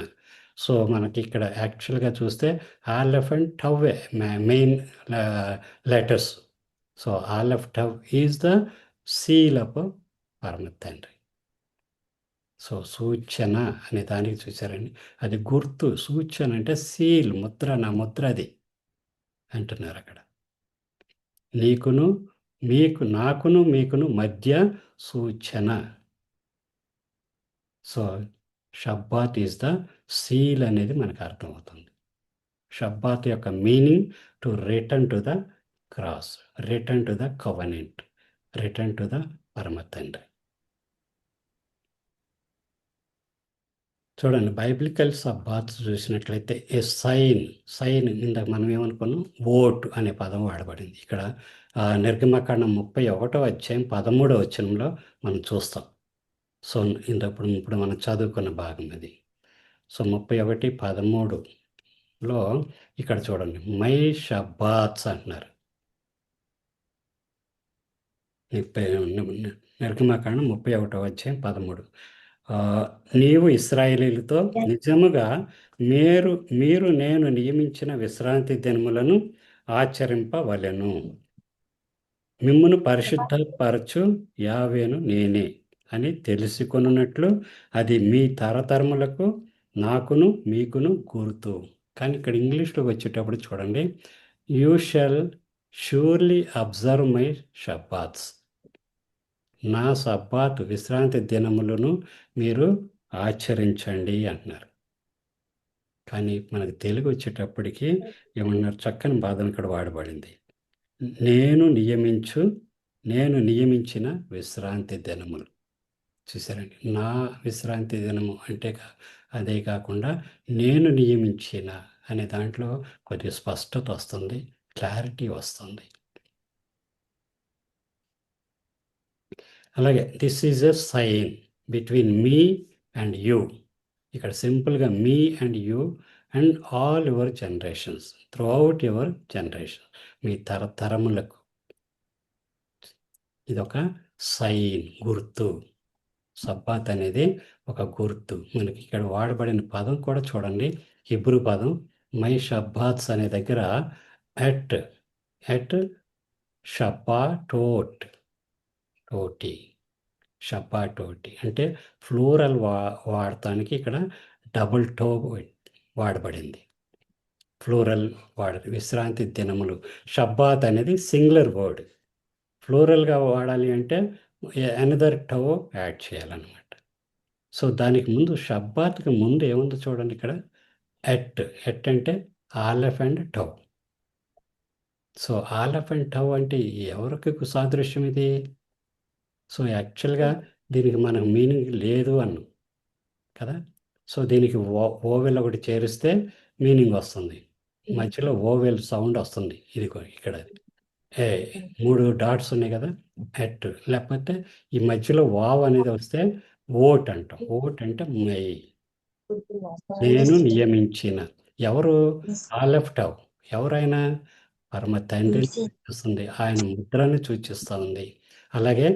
సో మనకి ఇక్కడ యాక్చువల్గా చూస్తే all and tau main letters. So tau is the seal of పరమ తండ్రి. సో సూచన అనే దానికి చూసారండి, అది గుర్తు. సూచన అంటే సీల్, ముద్ర, నా ముద్ర అది అంటున్నారు అక్కడ. నీకును నాకును మీకును మధ్య సూచన. So Shabbat is the seal అనేది మనకు అర్థమవుతుంది. షబ్బాత్ యొక్క meaning to return to the cross, return to the covenant, return to the పరమ తండ్రి. చూడండి, బైబిలికల్ సబ్బాత్ చూసినట్లయితే ఏ సైన్ ఇందాక మనం ఏమనుకున్నాం, ఓట్ అనే పదం వాడబడింది ఇక్కడ. నిర్గమకాండం 31వ అధ్యాయం 13వ వచనంలో మనం చూస్తాం. సో ఇప్పుడు మనం చదువుకున్న భాగం అది. సో 31:13లో ఇక్కడ చూడండి, మై షబ్బాత్స్ అంటున్నారు. నిర్గమకాండం 31వ అధ్యాయం 13. నీవు ఇశ్రాయేలీయులతో నిజముగా మీరు నేను నియమించిన విశ్రాంతి దినములను ఆచరింపవలెను. మిమ్మును పరిశుద్ధపరచు యావేను నేనే అని తెలుసుకొనున్నట్లు అది మీ తరతరములకు నాకును మీకును గుర్తు. కానీ ఇక్కడ ఇంగ్లీష్లో వచ్చేటప్పుడు చూడండి, you shall surely observe my Shabbats. నా సబ్బాతు విశ్రాంతి దినములను మీరు ఆచరించండి అంటున్నారు. కానీ మనకు తెలుగు వచ్చేటప్పటికి ఏమన్నారు, చక్కని బాధను ఇక్కడ వాడబడింది. నేను నియమించిన విశ్రాంతి దినములు. చూసారండి, నా విశ్రాంతి దినము అంటే అదే కాకుండా నేను నియమించిన అనే దాంట్లో కొద్దిగా స్పష్టత వస్తుంది, క్లారిటీ వస్తుంది. అలాగే this is a sign between me and you. ఇక్కడ సింపుల్గా me and you and all your generations, throughout your generation, మీ తరతరములకు ఇదొక సైన్, గుర్తు. సబ్బాత్ అనేది ఒక గుర్తు. మనకి ఇక్కడ వాడబడిన పదం కూడా చూడండి, హిబ్రూ పదం మై షబ్బాత్స్ అనే దగ్గర ఎట్ షబ్బాటోట్, టోటి, షబ్బాటోటి అంటే ఫ్లోరల్ వాడటానికి ఇక్కడ డబుల్ టో వాడబడింది. ఫ్లోరల్ విశ్రాంతి దినములు. షబ్బాత్ అనేది సింగులర్ వర్డ్, ఫ్లోరల్గా వాడాలి అంటే అనదర్ టో యాడ్ చేయాలన్నమాట. సో దానికి ముందు, షబ్బాత్కి ముందు ఏముందో చూడండి ఇక్కడ, ఎట్ అంటే aleph and tav. So aleph and tav అంటే ఎవరికి సాదృశ్యం ఇది? సో యాక్చువల్గా దీనికి మనకు మీనింగ్ లేదు అన్ను కదా. సో దీనికి ఓవెల్ ఒకటి చేరిస్తే మీనింగ్ వస్తుంది, మధ్యలో ఓవెల్ సౌండ్ వస్తుంది. ఇది ఇక్కడ 3 డాట్స్ ఉన్నాయి కదా, ఎట్. లేకపోతే ఈ మధ్యలో వావ్ అనేది వస్తే ఓట్ అంటాం. ఓట్ అంటే మై, నేను నియమించిన. ఎవరు? ఆలెఫ్ టవ్. ఎవరైనా పరమ తండ్రిని సూచిస్తుంది, ఆయన ముద్రను సూచిస్తూ ఉంది. అలాగే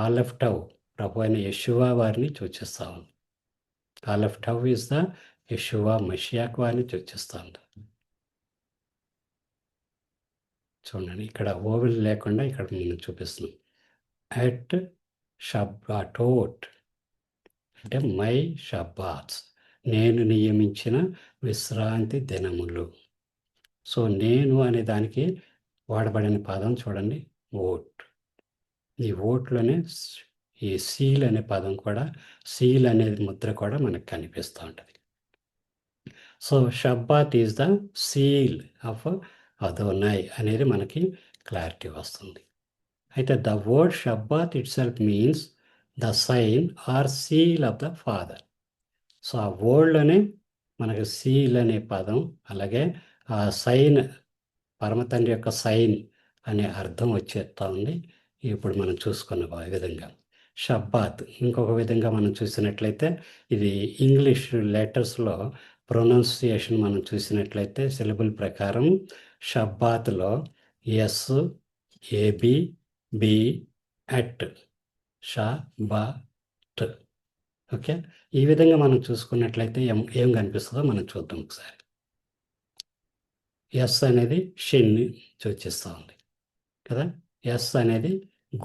ఆలెఫ్ టవ్ ప్రభు అయిన యెషూవా వారిని సూచిస్తూ ఉంది. ఆలెఫ్ టవ్ ఈజ్ ద యెషూవా మషియాక్ వారిని సూచిస్తూ ఉంది. చూడండి, ఇక్కడ ఓవెల్ లేకుండా ఇక్కడ మనం చూపిస్తున్నాం. ఎట్ షబ్బాటోట్ అంటే మై షబ్బాత్స్, నేను నియమించిన విశ్రాంతి దినములు. సో నేను అనే దానికి వాడబడిన పదం చూడండి, ఓట్. ఈ ఓట్లోనే ఈ సీల్ అనే పదం కూడా, సీల్ అనే ముద్ర కూడా మనకు కనిపిస్తూ ఉంటుంది. So Shabbat is the seal of Adonai అనేది మనకి క్లారిటీ వస్తుంది. అయితే the word Shabbat itself means the sign or seal of the father. So ఆ వర్డ్లోనే మనకు సీల్ అనే పదం, అలాగే ఆ సైన్, పరమతండ్రి యొక్క సైన్ అనే అర్థం వచ్చేస్తూ ఉంది. ఇప్పుడు మనం చూసుకున్న విధంగా షబ్బాత్ ఇంకొక విధంగా మనం చూసినట్లయితే, ఇది ఇంగ్లీష్ లెటర్స్లో ప్రొనౌన్సియేషన్ మనం చూసినట్లయితే సిలబుల్ ప్రకారం షబ్బాత్లో ఎస్ ఏబి బి అట్ షా బా ట్. ఓకే. ఈ విధంగా మనం చూసుకున్నట్లయితే ఏం కనిపిస్తుందో మనం చూద్దాం ఒకసారి. ఎస్ అనేది షిన్ని సూచిస్తూ ఉంది కదా. ఎస్ అనేది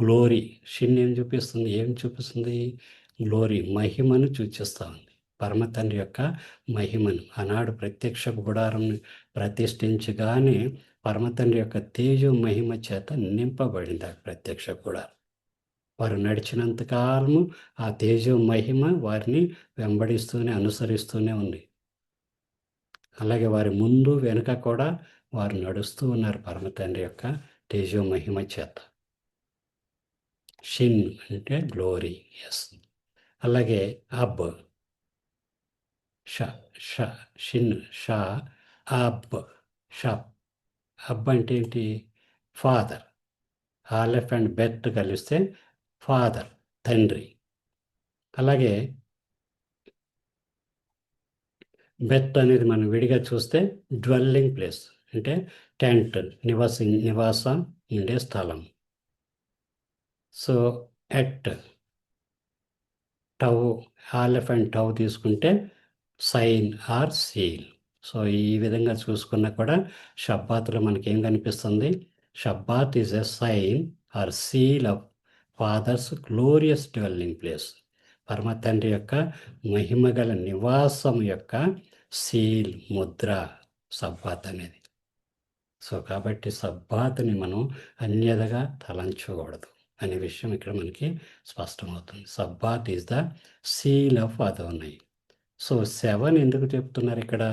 గ్లోరీ. షిన్ ఏం చూపిస్తుంది? గ్లోరీ, మహిమను సూచిస్తూ ఉంది. పరమ తండ్రి యొక్క మహిమను ఆనాడు ప్రత్యక్ష గుడారం ప్రతిష్ఠించగానే పరమ తండ్రి యొక్క తేజో మహిమ చేత నింపబడింది ఆ ప్రత్యక్ష గుడారం. వారు నడిచినంత కాలము ఆ తేజో మహిమ వారిని వెంబడిస్తూనే అనుసరిస్తూనే ఉంది. అలాగే వారి ముందు వెనుక కూడా వారు నడుస్తూ ఉన్నారు పరమ తండ్రి యొక్క తేజో మహిమ చేత. షిన్ అంటే గ్లోరీ. ఎస్. అలాగే అబ్, ష ష షిన్ షా అబ్ షప్. అబ్ అంటే ఏంటి? ఫాదర్. ఆలెఫ్ అండ్ బెత్ కలిస్తే ఫాదర్, తండ్రి. అలాగే బెత్ అనేది మనం విడిగా చూస్తే డ్వెల్లింగ్ ప్లేస్ అంటే టెంట్, నివాసం ఉండే స్థలం. So et tau, aleph and tau తీసుకుంటే సైన్ ఆర్ సీల్. సో ఈ విధంగా చూసుకున్నా కూడా షబ్బాత్లో మనకేం కనిపిస్తుంది? Shabbat is a sign or seal of father's glorious dwelling place. పరమ తండ్రి యొక్క మహిమగల నివాసం యొక్క సీల్, ముద్ర సబ్బాత్ అనేది. సో కాబట్టి సబ్బాత్ని మనం అన్యథగా తలంచకూడదు అనే విషయం ఇక్కడ మనకి స్పష్టమవుతుంది. Sabbath is the seal of Adonai. So 7 ఎందుకు చెప్తున్నారు ఇక్కడ?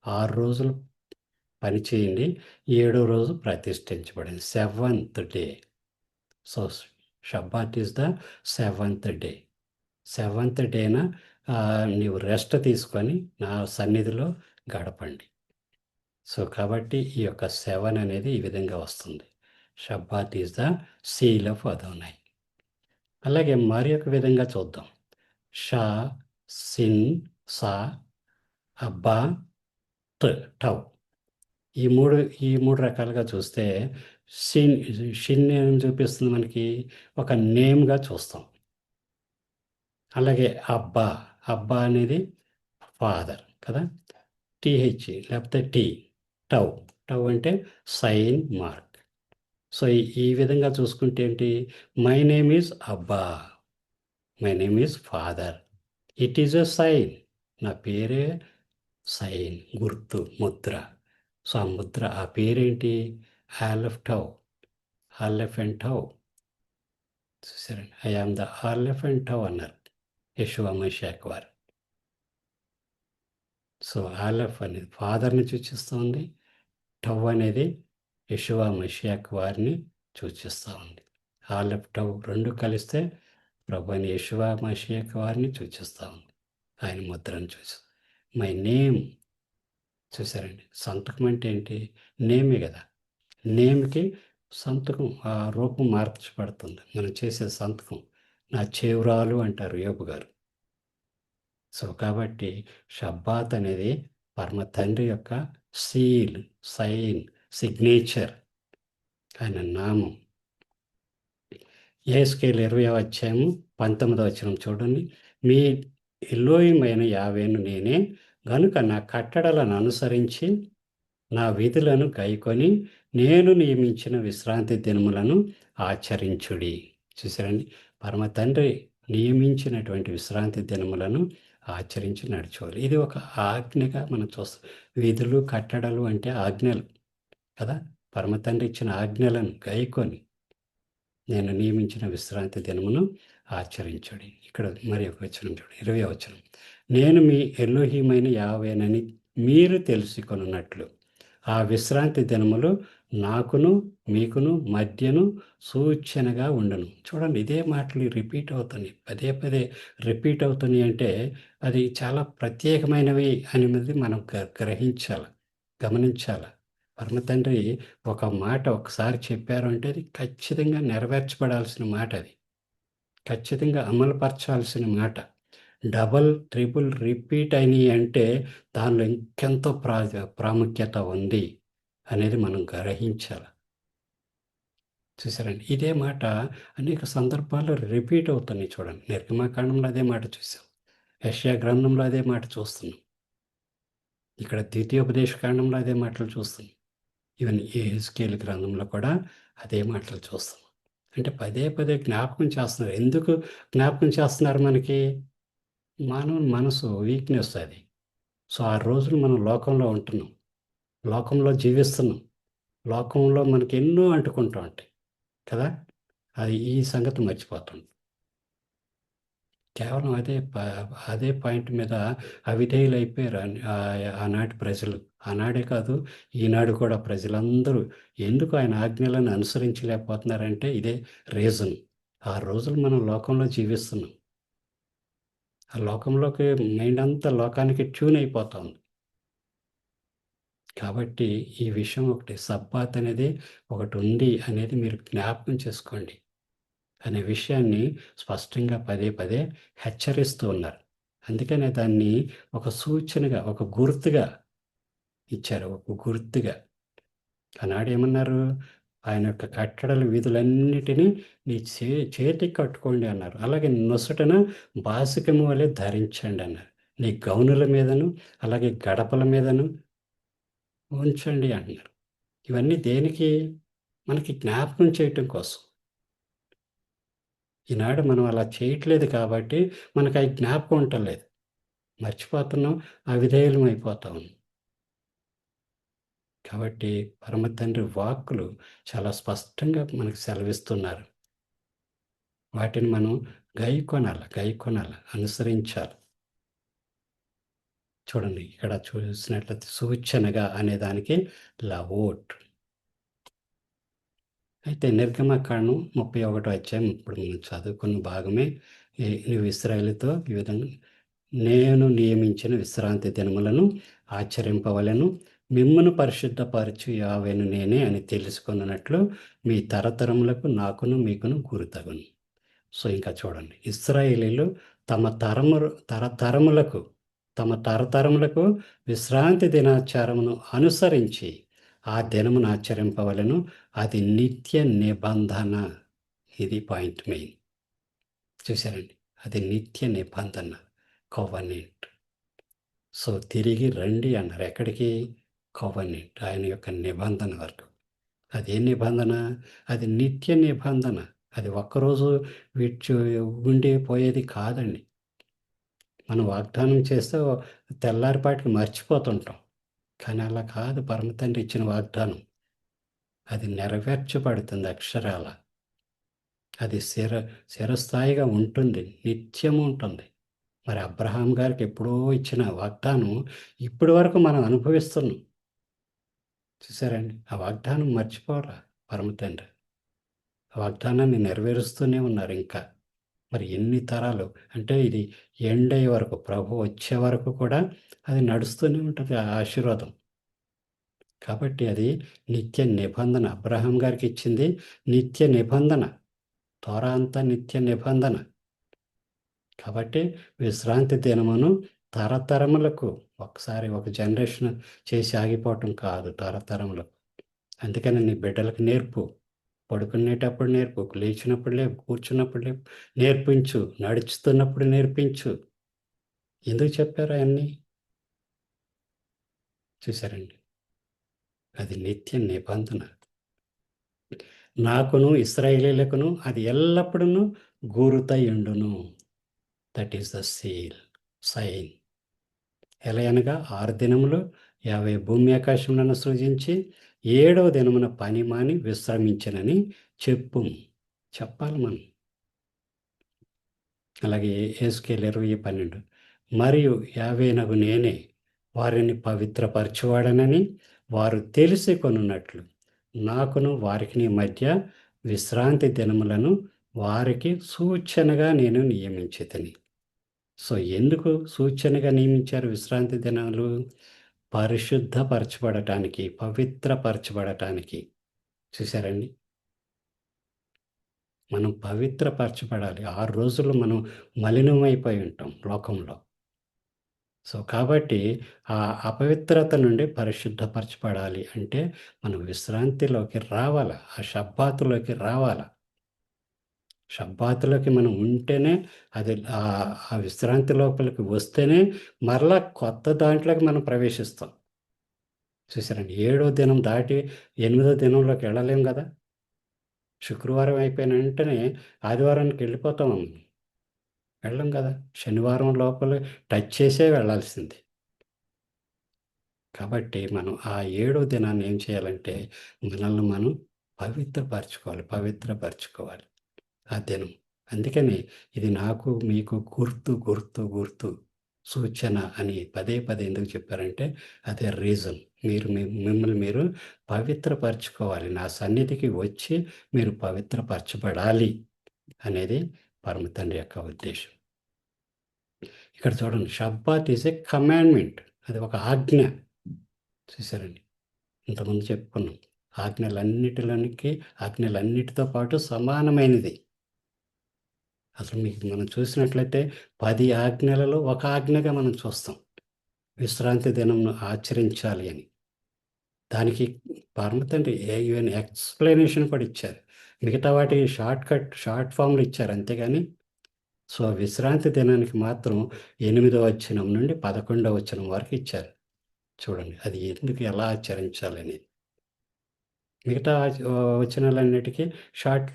6 రోజులు పని చేయండి, 7వ రోజు ప్రతిష్ఠించబడింది, 7th day. So Shabbat is the 7th day. 7th డేన నీవు రెస్ట్ తీసుకొని నా సన్నిధిలో గడపండి. సో కాబట్టి ఈ యొక్క 7 అనేది ఈ విధంగా వస్తుంది. Sabbath is the seal of అదోనై. అలాగే మరి ఒక విధంగా చూద్దాం. షా, సిన్, సా, అబ్బా, టౌ. ఈ మూడు రకాలుగా చూస్తే షిన్ ఏం చూపిస్తుంది మనకి? ఒక నేమ్గా చూస్తాం. అలాగే అబ్బా, అబ్బా అనేది ఫాదర్ కదా. టీహెచ్ లేకపోతే టీ, టౌ. టౌ అంటే సైన్, మార్క్. సో ఈ విధంగా చూసుకుంటే ఏంటి? My name is Abba, my name is father. It is a sign. నా పేరే సైన్, గుర్తు, ముద్ర. సో ఆ ముద్ర, ఆ పేరేంటి? Aleph tau, aleph and tau. చూసారండి, I am the aleph and tau అన్నారు యెషూవా మషీహ్ వారు. సో ఆలెఫ్ అనేది ఫాదర్ని సూచిస్తుంది, టౌ అనేది యెషూవా మషీహ్ వారిని సూచిస్తూ ఉంది. ఆలెఫ్ టౌ రెండు కలిస్తే ప్రభువైన యెషూవా మషీహ్ వారిని సూచిస్తూ ఉంది. ఆయన ముద్రను చూసి మై నేమ్. చూసారండి, సంతకం అంటే ఏంటి? నేమే కదా. నేమ్కి సంతకం, ఆ రూపం మార్చబడుతుంది మనం చేసే సంతకం. నా చేవురాలు అంటారు యోబు గారు. సో కాబట్టి షబ్బాత్ అనేది పరమ తండ్రి యొక్క సీల్, సైన్, సిగ్నేచర్, ఆయన నామం. యెహెజ్కేలు 20వ అధ్యాయము 19వ వచనం చూడండి. మీ ఎలోహిమైన యావేను నేనే గనుక నా కట్టడలను అనుసరించి నా విధులను గైకొని నేను నియమించిన విశ్రాంతి దినములను ఆచరించుడి. చూసారండి, పరమ తండ్రి నియమించినటువంటి విశ్రాంతి దినములను ఆచరించి నడుచుకోవాలి. ఇది ఒక ఆజ్ఞగా మనం చూస్తాం. విధులు, కట్టడలు అంటే ఆజ్ఞలు కదా. పరమ తండ్రి ఇచ్చిన ఆజ్ఞలను గైకొని నేను నియమించిన విశ్రాంతి దినమును ఆచరించుడి. ఇక్కడ మరి ఒక వచనం చూడండి, 20వ వచనం. నేను మీ ఎలోహిమైన యావేనని మీరు తెలుసుకొనున్నట్లు ఆ విశ్రాంతి దినములు నాకును మీకును మధ్యను సూచనగా ఉండను. చూడండి, ఇదే మాటలు రిపీట్ అవుతున్నాయి, పదే పదే రిపీట్ అవుతున్నాయి. అంటే అది చాలా ప్రత్యేకమైనవి అనేది మనం గ్రహించాలి, గమనించాలి. పరమ తండ్రి ఒక మాట ఒకసారి చెప్పారు అంటే అది ఖచ్చితంగా నెరవేర్చబడాల్సిన మాట, అది ఖచ్చితంగా అమలుపరచాల్సిన మాట. డబల్, ట్రిపుల్ రిపీట్ అయినాయి అంటే దానిలో ఇంకెంతో ప్రాముఖ్యత ఉంది అనేది మనం గ్రహించాలి. చూసారండి. ఇదే మాట అనేక సందర్భాల్లో రిపీట్ అవుతున్నాయి చూడండి. నిర్గమకాండంలో అదే మాట చూసాం. యెషయా గ్రంథంలో అదే మాట చూస్తున్నాం. ఇక్కడ ద్వితీయోపదేశ కాండంలో అదే మాటలు చూస్తున్నాం. ఈవెన్ యెహెజ్కేలు గ్రంథంలో కూడా అదే మాటలు చూస్తున్నాం. అంటే పదే పదే జ్ఞాపకం చేస్తున్నారు. ఎందుకు జ్ఞాపకం చేస్తున్నారు మనకి? మానవుని మనసు వీక్‌నెస్ అది. సో, ఆ రోజులు మనం లోకంలో ఉంటున్నాం. లోకంలో జీవిస్తున్నాం. లోకంలో మనకెన్నో అంటుకుంటూ ఉంటాయి కదా! అది ఈ సంగతి మర్చిపోతాం. కేవలం అదే పాయింట్ మీద అవిధేయులైపోయారు ఆనాటి ప్రజలు. ఆనాడే కాదు, ఈనాడు కూడా ప్రజలందరూ ఎందుకు ఆయన ఆజ్ఞలను అనుసరించలేకపోతున్నారంటే ఇదే రీజన్. ఆ రోజులు మనం లోకంలో జీవిస్తున్నాం. ఆ లోకంలోకి మైండ్ అంతా లోకానికి ట్యూన్ అయిపోతా ఉంది. కాబట్టి ఈ విషయం ఒకటి సబ్బాత్ అనేది ఒకటుంది అనేది మీరు జ్ఞాపకం చేసుకోండి అనే విషయాన్ని స్పష్టంగా పదే పదే హెచ్చరిస్తూ ఉన్నారు. అందుకనే దాన్ని ఒక సూచనగా, ఒక గుర్తుగా ఇచ్చారు. ఒక గుర్తుగా. ఆనాడేమన్నారు? ఆయన యొక్క కట్టడల విధులన్నిటిని నీ చేతికి కట్టుకోండి అన్నారు. అలాగే నొసటన బాసికము వలె ధరించండి అన్నారు. నీ గౌనుల మీదను, అలాగే గడపల మీదను ఉంచండి అంటున్నారు. ఇవన్నీ దేనికి? మనకి జ్ఞాపకం చేయటం కోసం. ఈనాడు మనం అలా చేయట్లేదు కాబట్టి మనకయి జ్ఞాపకం ఉంటలేదు. మర్చిపోతున్నాం, అవిధేయులం అయిపోతా ఉన్నాం. కాబట్టి పరమ తండ్రి వాక్కులు చాలా స్పష్టంగా మనకు సెలవిస్తున్నారు. వాటిని మనం గైకొనాల, అనుసరించాలి. చూడండి ఇక్కడ చూసినట్లయితే సూచనగా అనే దానికి లవోట్. అయితే నిర్గమకాండం 31 అధ్యాయం ఇప్పుడు మనం చదువుకున్న భాగమే. నువ్వు ఇశ్రాయేలుతో ఈ విధంగా నేను నియమించిన విశ్రాంతి దినములను ఆచరింపవలెను. మిమ్మును పరిశుద్ధపరచు యెహోవాను నేనే అని తెలుసుకొనున్నట్లు మీ తరతరములకు నాకును మీకును గుర్తగును. సో, ఇంకా చూడండి. ఇశ్రాయేలీయులు తమ తరతరములకు తరతరములకు విశ్రాంతి దినాచారమును అనుసరించి ఆ దినమును ఆచరింపవలెను. అది నిత్య నిబంధన. ఇది పాయింట్ మెయిన్. చూసారండి. అది నిత్య నిబంధన. కోవనెంట్. సో, తిరిగి రండి అన్నారు. ఎక్కడికి? కోవనెంట్. ఆయన యొక్క నిబంధన వరకు. అదేం నిబంధన? అది నిత్య నిబంధన. అది ఒక్కరోజు విడిచి ఉండి పోయేది కాదండి. మనం వాగ్దానం చేస్తే తెల్లారిపాటికి మర్చిపోతుంటాం. కానీ అలా కాదు పరమ తండ్రి ఇచ్చిన వాగ్దానం. అది నెరవేర్చబడుతుంది అక్షరాల. అది చిరస్థాయిగా ఉంటుంది. నిత్యం ఉంటుంది. మరి అబ్రహాం గారికి ఎప్పుడో ఇచ్చిన వాగ్దానం ఇప్పటి వరకు మనం అనుభవిస్తున్నాం. చూసారండి? ఆ వాగ్దానం మర్చిపోరా పరమ తండ్రి. ఆ వాగ్దానాన్ని నెరవేరుస్తూనే ఉన్నారు ఇంకా. మరి ఎన్ని తరాలు అంటే ఇది ఎండ్ అయ్యే వరకు, ప్రభు వచ్చే వరకు కూడా అది నడుస్తూనే ఉంటది ఆ ఆశీర్వాదం. కాబట్టి అది నిత్య నిబంధన. అబ్రహాం గారికి ఇచ్చింది నిత్య నిబంధన. తోరా అంతా నిత్య నిబంధన. కాబట్టి విశ్రాంతి దినమును తరతరములకు ఒకసారి ఒక జనరేషన్ చేసి ఆగిపోవటం కాదు తరతరములకు. అందుకని నీ బిడ్డలకు నేర్పు. పడుకునేటప్పుడు నేర్పు, లేచినప్పుడు లేపు, కూర్చున్నప్పుడు లేపు, నేర్పించు, నడుస్తున్నప్పుడు నేర్పించు. ఎందుకు చెప్పారు అయన్నీ? చూసారండి. అది నిత్య నిబంధన. నాకును ఇశ్రాయేలీయులకును అది ఎల్లప్పుడూను గురుతయుండును. That is the sign. ఎలయనగా 6 దినములు యెహోవా భూమి ఆకాశములను సృజించి 7వ దినమున పని మాని విశ్రమించెనని చెప్పుము. చెప్పాలి మనం. అలాగే యెహెజ్కేలు 20:12 మరియు యెహోవానగు నేనే వారిని పవిత్రపరచువాడనని వారు తెలిసి కొనున్నట్లు నాకును వారికిని మధ్య విశ్రాంతి దినములను వారికి సూచనగా నేను నియమించితిని. సో, ఎందుకు సూచనగా నియమించారు విశ్రాంతి దినాలు? పరిశుద్ధపరచబడటానికి, పవిత్రపరచబడటానికి. చూసారండి? మనం పవిత్రపరచబడాలి. 6 రోజులు మనం మలినమైపోయి ఉంటాం లోకంలో. సో, కాబట్టి ఆ అపవిత్రత నుండి పరిశుద్ధపరచబడాలి అంటే మనం విశ్రాంతిలోకి రావాల. ఆ షబ్బాతులోకి రావాల. షబ్బాతులోకి మనం ఉంటేనే అది ఆ విశ్రాంతి లోపలికి వస్తేనే మరలా కొత్త దాంట్లోకి మనం ప్రవేశిస్తాం. చూసారండి. ఏడో దినం దాటి ఎనిమిదో దినంలోకి వెళ్ళలేం గదా! శుక్రవారం అయిపోయిన వెంటనే ఆదివారానికి వెళ్ళిపోతాం. వెళ్ళం గదా! శనివారం లోపల టచ్ చేసే వెళ్ళాల్సింది. కాబట్టి మనం ఆ ఏడో దినాన్ని ఏం చేయాలంటే మనల్ని మనం పవిత్రపరచుకోవాలి ఆ దినం. అందుకని ఇది నాకు మీకు గుర్తు సూచన అని పదే పదే ఎందుకు చెప్పారంటే అదే రీజన్. మీరు మిమ్మల్ని మీరు పవిత్రపరచుకోవాలి. నా సన్నిధికి వచ్చి మీరు పవిత్రపరచబడాలి అనేది పరమ తండ్రి యొక్క ఉద్దేశం. ఇక్కడ చూడండి, షబ్బాత్ ఈజ్ ఎ కమాండ్మెంట్. అది ఒక ఆజ్ఞ. చూసారండి. ఇంతకుముందు చెప్పుకున్నాం. ఆజ్ఞలన్నిటితో పాటు సమానమైనది. అసలు మీకు మనం చూసినట్లయితే 10 ఆజ్ఞలలో ఒక ఆజ్ఞగా మనం చూస్తాం. విశ్రాంతి దినంను ఆచరించాలి అని. దానికి పరమ తండ్రి ఈవెన్ ఎక్స్‌ప్లనేషన్ కూడా ఇచ్చారు. మిగతా వాటికి షార్ట్ ఫార్మ్‌లు ఇచ్చారు అంతేగాని, సో, విశ్రాంతి దినానికి మాత్రం 8వ వచనం నుండి 11వ వచనం వరకు ఇచ్చారు. చూడండి. అది ఎందుకు ఎలా ఆచరించాలని. మిగతా వచనాలన్నిటికీ షార్ట్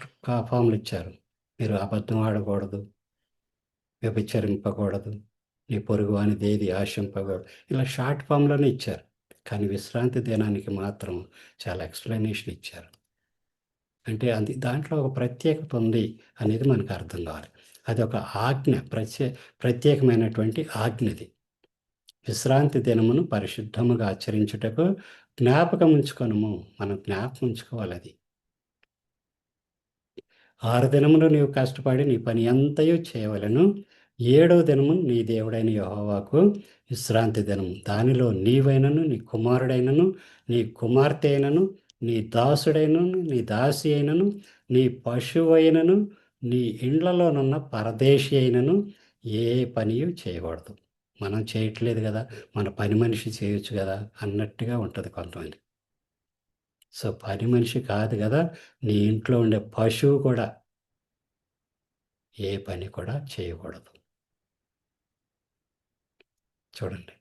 ఫార్మ్‌లు ఇచ్చారు. మీరు అబద్ధం ఆడకూడదు, వ్యభిచరింపకూడదు, నీ పొరుగువానిదేది ఆశింపకూడదు. ఇలా షార్ట్ ఫార్మ్‌లోనే ఇచ్చారు. కానీ విశ్రాంతి దినానికి మాత్రం చాలా ఎక్స్‌ప్లనేషన్ ఇచ్చారు. అంటే అది దాంట్లో ఒక ప్రత్యేకత ఉంది అనేది మనకు అర్థం కావాలి. అదొక ఆజ్ఞ. ప్రత్యేకమైనటువంటి ఆజ్ఞది. విశ్రాంతి దినమును పరిశుద్ధముగా ఆచరించుటకు జ్ఞాపకం ఉంచుకొనుము. మనం జ్ఞాపకం ఉంచుకోవాలది. 6 దినములు నీవు కష్టపడి నీ పని అంతయు చేయవలెను. ఏడవ దినము నీ దేవుడైన యెహోవాకు విశ్రాంతి దినము. దానిలో నీవైనను, నీ కుమారుడైనను, నీ కుమార్తె అయినను, నీ దాసుడైనను, నీ దాసి అయినను, నీ పశువైనను, నీ ఇండ్లలోనున్న పరదేశి అయినను ఏ పనియు చేయకూడదు. మనం చేయట్లేదు గదా! మన పని మనిషి చేయొచ్చు గదా! అన్నట్టుగా ఉంటది కొంతమంది. సో, పని మనిషి కాదు గదా! నీ ఇంట్లో ఉండే పశువు కూడా ఏ పని కూడా చేయకూడదు. చూడండి.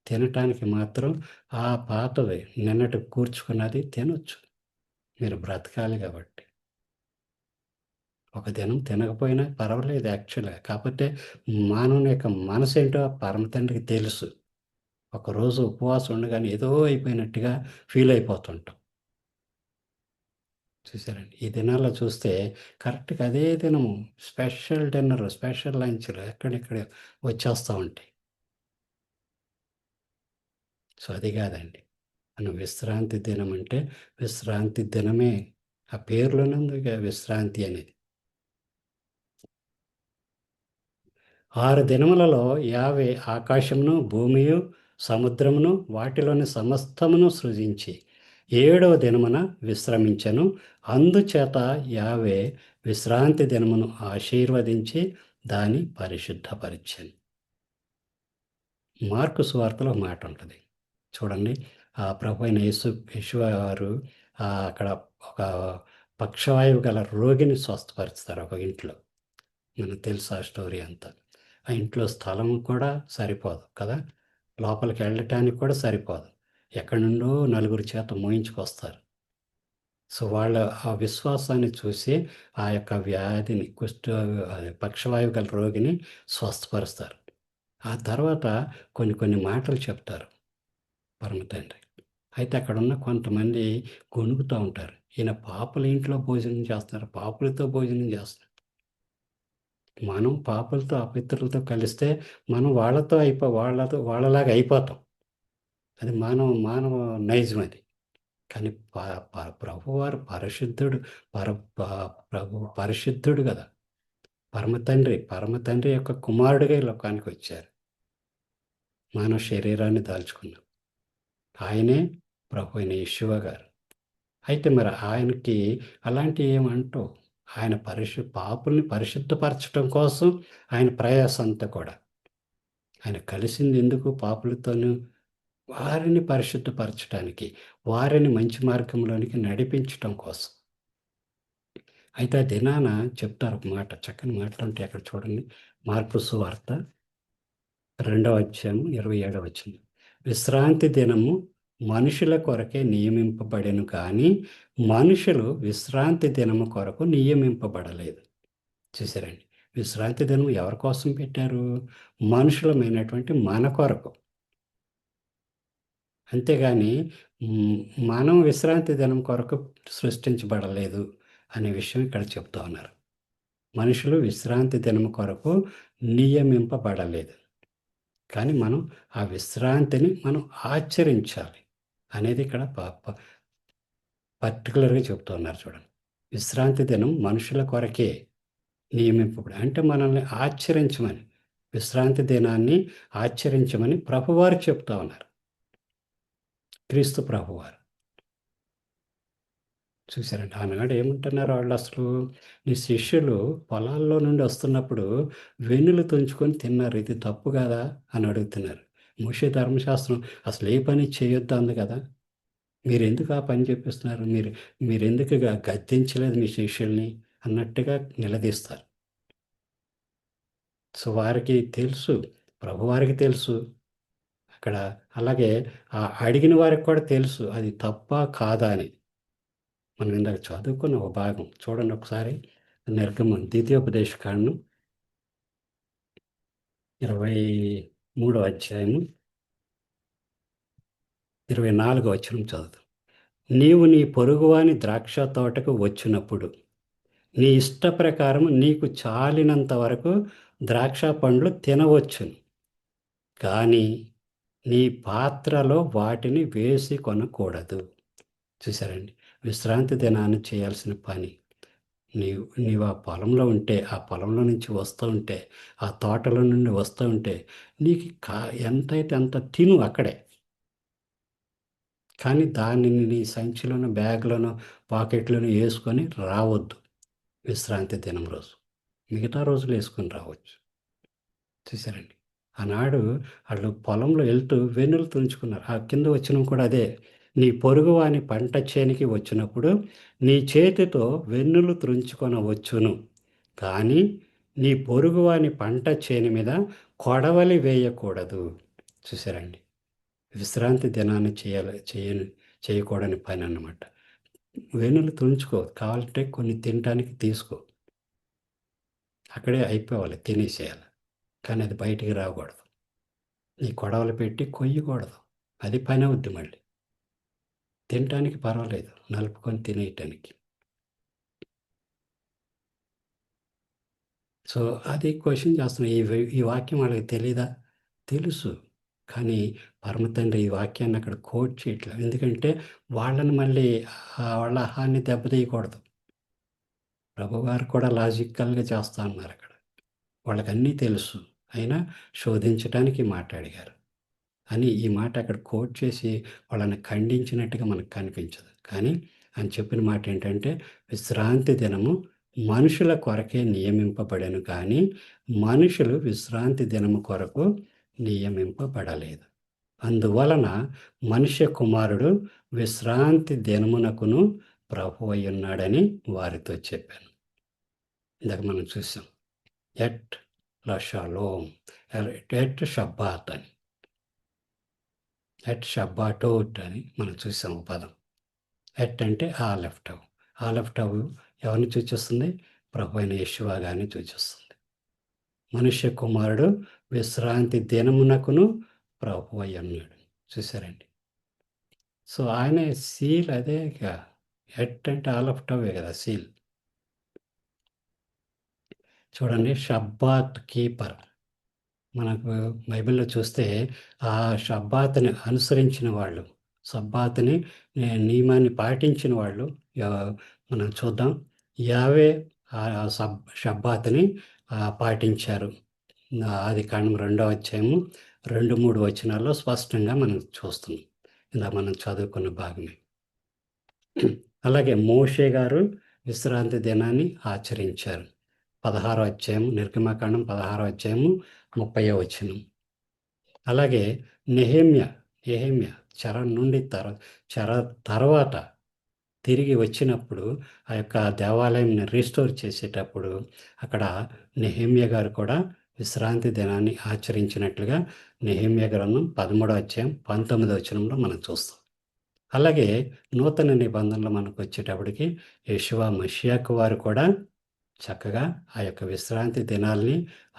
తినటానికి మాత్రం ఆ పాతది నిన్నటికి కూర్చుకున్నది తినొచ్చు. మీరు బ్రతకాలి గాబట్టి. ఒక దినం తినకపోయినా పర్వాలేదు యాక్చువల్‌గా. కాపోతే మానవుని యొక్క మనసేంటో పరమ తండ్రికి తెలుసు. ఒకరోజు ఉపవాసం ఉండగానే ఏదో అయిపోయినట్టుగా ఫీల్ అయిపోతుంటాం. చూసారండి. ఈ దినాల్లో చూస్తే కరెక్ట్‌గా అదే దినము స్పెషల్ డిన్నర్, స్పెషల్ లంచ్‌లు ఎక్కడిక్కడ వచ్చేస్తా ఉంటాయి. సో, అది గాదండి. మనం విశ్రాంతి దినం అంటే విశ్రాంతి దినమే. ఆ పేరులోనే ఉందిగా విశ్రాంతి అనేది. 6 దినములలో యావే ఆకాశమును, భూమియు, సముద్రమును, వాటిలోని సమస్తమును సృజించి, ఏడవ దినమున విశ్రమించెను. అందుచేత యావే విశ్రాంతి దినమును ఆశీర్వదించి దాన్ని పరిశుద్ధపరిచెను. మార్కు సువార్తలో ఒక మాట ఉంటది. చూడండి. ప్రభువైన యేషువ వారు అక్కడ ఒక పక్షవాయువు గల రోగిని స్వస్థపరుస్తారు ఒక ఇంట్లో. మనకు తెలుసు ఆ స్టోరీ అంతా. ఆ ఇంట్లో స్థలం కూడా సరిపోదు కదా! లోపలికెళ్ళటానికి కూడా సరిపోదు. ఎక్కడి నుండో నలుగురి చేత మోయించుకొస్తారు. సో, వాళ్ళ ఆ విశ్వాసాన్ని చూసి ఆ యొక్క వ్యాధిని అదే పక్షవాయువు గల రోగిని స్వస్థపరుస్తారు. ఆ తర్వాత కొన్ని కొన్ని మాటలు చెప్తారు పరమ తండ్రి. అయితే అక్కడున్న కొంతమంది గొణుగుతా ఉంటారు. ఈయన పాపుల ఇంట్లో భోజనం చేస్తున్నారు. పాపులతో భోజనం చేస్తున్నారు. మనం పాపులతో, అపిత్రులతో కలిస్తే మనం వాళ్ళలాగా అయిపోతాం. అది మానవ నైజం అది. కానీ ప ప ప్రభువారు పరిశుద్ధుడు. పర ప ప్రభు పరిశుద్ధుడు గదా! పరమ తండ్రి యొక్క కుమారుడిగా ఈ లోకానికొచ్చారు. మానవ శరీరాన్ని దాల్చుకున్నారు. ఆయనే ప్రభువైన యెషూవ గారు. అయితే మరి ఆయనకి అలాంటివి ఏమి అంటవు. ఆయన పాపుల్ని పరిశుద్ధపరచటం కోసం ఆయన ప్రయాస అంతా కూడా. ఆయన కలిసింది ఎందుకు? పాపులతోనూ వారిని పరిశుద్ధపరచటానికి, వారిని మంచి మార్గంలోనికి నడిపించటం కోసం. అయితే ఆ దినాన చెప్తారు ఒక మాట, చక్కని మాటలు ఉంటాయి అక్కడ చూడండి. మార్కు సువార్త 2వ అధ్యాయం 27వ వచనం. విశ్రాంతి దినము మనుషుల కొరకే నియమింపబడెను కానీ, మనుషులు విశ్రాంతి దినము కొరకు నియమింపబడలేదు. చూసారండి. విశ్రాంతి దినం ఎవరి కోసం పెట్టారు? మనుషులమైనటువంటి మన కొరకు. అంతేగాని మనం విశ్రాంతి దినం కొరకు సృష్టించబడలేదు అనే విషయం ఇక్కడ చెప్తా ఉన్నారు. మనుషులు విశ్రాంతి దినం కొరకు నియమింపబడలేదు. కానీ మనం ఆ విశ్రాంతిని మనం ఆచరించాలి అనేది ఇక్కడ పర్టిక్యులర్‌గా చెప్తూ ఉన్నారు చూడండి. విశ్రాంతి దినం మనుషుల కొరకే నియమింపబడి, అంటే మనల్ని ఆచరించమని, విశ్రాంతి దినాన్ని ఆచరించమని ప్రభువారు చెప్తా ఉన్నారు. క్రీస్తు ప్రభువారు. చూసారండి. ఆనాడు ఏమంటున్నారు వాళ్ళసలు, నీ శిష్యులు పొలాల్లో నుండి వస్తున్నప్పుడు వెన్నులు తుంచుకొని తిన్నారు. ఇది తప్పు కాదా అని అడుగుతున్నారు. మోషే ధర్మశాస్త్రం అసలు ఏ పని చేయొద్దు అంది కదా! మీరెందుకు ఆ పని చేపిస్తున్నారు? మీరెందుకు గద్దించలేదు మీ శిష్యుల్ని అన్నట్టుగా నిలదీస్తారు. సో, వారికి తెలుసు. ప్రభువారికి తెలుసు. అక్కడ అలాగే అడిగిన వారికి కూడా తెలుసు అది తప్పా కాదా అని. మనం ఇందాక చదువుకున్న ఒక భాగం చూడండి ఒకసారి. నిర్గమం ద్వితీయోపదేశకాండం 23వ అధ్యాయము 24వ వచనం చదువుదాం. నీవు నీ పొరుగువాని ద్రాక్ష తోటకు వచ్చినప్పుడు నీ ఇష్ట ప్రకారం నీకు చాలినంత వరకు ద్రాక్ష పండ్లు తినవచ్చును. కానీ నీ పాత్రలో వాటిని వేసి కొనకూడదు. చూసారండి. విశ్రాంతి దినాన్ని చేయాల్సిన పని. నీవు ఆ పొలంలో ఉంటే, ఆ పొలంలో నుంచి వస్తూ ఉంటే, ఆ తోటలో నుండి వస్తూ ఉంటే, నీకు ఎంతైతే అంత తిను అక్కడే. కానీ దానిని నీ సంచిలోనో, బ్యాగ్‌లోనో, పాకెట్‌లోనో యేసుకొని రావద్దు విశ్రాంతి దినం రోజు. మిగతా రోజులు యేసుకొని రావచ్చు. చూసారండి. ఆనాడు ఆళ్ళు పొలంలో వెళ్తూ వెన్నులు తుంచుకున్నారు. ఆ కింద వచనం కూడా అదే. నీ పొరుగువాని పంట చేనికి వచ్చినప్పుడు నీ చేతితో వెన్నులు త్రుంచుకొనవచ్చును. కానీ నీ పొరుగువాని పంట చేని మీద కొడవలి వేయకూడదు. చూసారండి. విశ్రాంతి దినాన్ని చేయకూడని పని అన్నమాట. వెన్నులు తుంచుకో. కావాలంటే కొన్ని తినటానికి తీసుకో. అక్కడే అయిపోవాలి. తినేసేయాలి. కానీ అది బయటికి రాకూడదు. ఈ కొడవలు పెట్టి కొయ్యకూడదు. అది పనవుద్ది మళ్ళీ. తినటానికి పర్వాలేదు. నలుపుకొని తినేయటానికి. సో, అది క్వెషన్ చేస్తున్నాం. ఈ వాక్యం వాళ్ళకి తెలీదా? తెలుసు. కానీ పరమతండ్రి ఈ వాక్యాన్ని అక్కడ కోట్ చేయట్లేదు. ఎందుకంటే వాళ్ళని మళ్ళీ వాళ్ళ ఆహాన్ని దెబ్బతీయకూడదు. ప్రభువారు కూడా లాజికల్‌గా చేస్తా ఉన్నారక్కడ. వాళ్ళకన్నీ తెలుసు. అయినా శోధించటానికి ఈ మాట అడిగారు అని ఈ మాట అక్కడ కోట్ చేసి వాళ్ళని ఖండించినట్టుగా మనకు కనిపించదు. కానీ ఆయన చెప్పిన మాట ఏంటంటే, విశ్రాంతి దినము మనుషుల కొరకే నియమింపబడెను కానీ, మనుషులు విశ్రాంతి దినము కొరకు నియమింపబడలేదు. అందువలన మనుష్య కుమారుడు విశ్రాంతి దినమునకును ప్రభువయ్యున్నాడని వారితో చెప్పాను. ఇందాక మనం చూసాం. ఎట్ లషాలోమ్, ఎట్ షబ్బాత్ అని, ఎట్ షబ్బాటోట్ అని మనం చూసాం పదం. ఎట్ అంటే ఆలెఫ్టవ్. ఆలెఫ్టవ్ ఎవరిని సూచిస్తుంది? ప్రభు అయిన యెషువా గారిని సూచిస్తుంది. మనుష్య కుమారుడు విశ్రాంతి దినమునకును ప్రభు అయి ఉన్నాడు. చూసారండి. సో, ఆయన సీల్ అదే ఎట్ అంటే ఆలెఫ్టవే కదా సీల్. చూడండి, షబ్బాత్ కీపర్. మనకు బైబిల్‌లో చూస్తే ఆ షబ్బాతుని అనుసరించిన వాళ్ళు, షబ్బాతుని నియమాన్ని పాటించిన వాళ్ళు మనం చూద్దాం. యావే ఆ షబ్బాతుని పాటించారు. ఆదికాండం 2వ అధ్యాయము 2, 3 వచనాల్లో స్పష్టంగా మనం చూస్తున్నాం. ఇందాక మనం చదువుకున్న భాగమే. అలాగే మోషే గారు విశ్రాంతి దినాన్ని ఆచరించారు. 16వ అధ్యాయం, నిర్గమకాండం 16వ అధ్యాయము 30వ వచనం. అలాగే నెహెమ్యా చెర నుండి చెర తర్వాత తిరిగి వచ్చినప్పుడు ఆ యొక్క దేవాలయంని రీస్టోర్ చేసేటప్పుడు అక్కడ నెహెమ్యా గారు కూడా విశ్రాంతి దినాన్ని ఆచరించినట్లుగా నెహెమ్యా గ్రంథం 13వ అధ్యాయం 19వ వచనంలో మనం చూస్తాం. అలాగే నూతన నిబంధనలు మనకు వచ్చేటప్పటికి యెషువా మషియాకు వారు కూడా చక్కగా ఆ యొక్క విశ్రాంతి దినాల్ని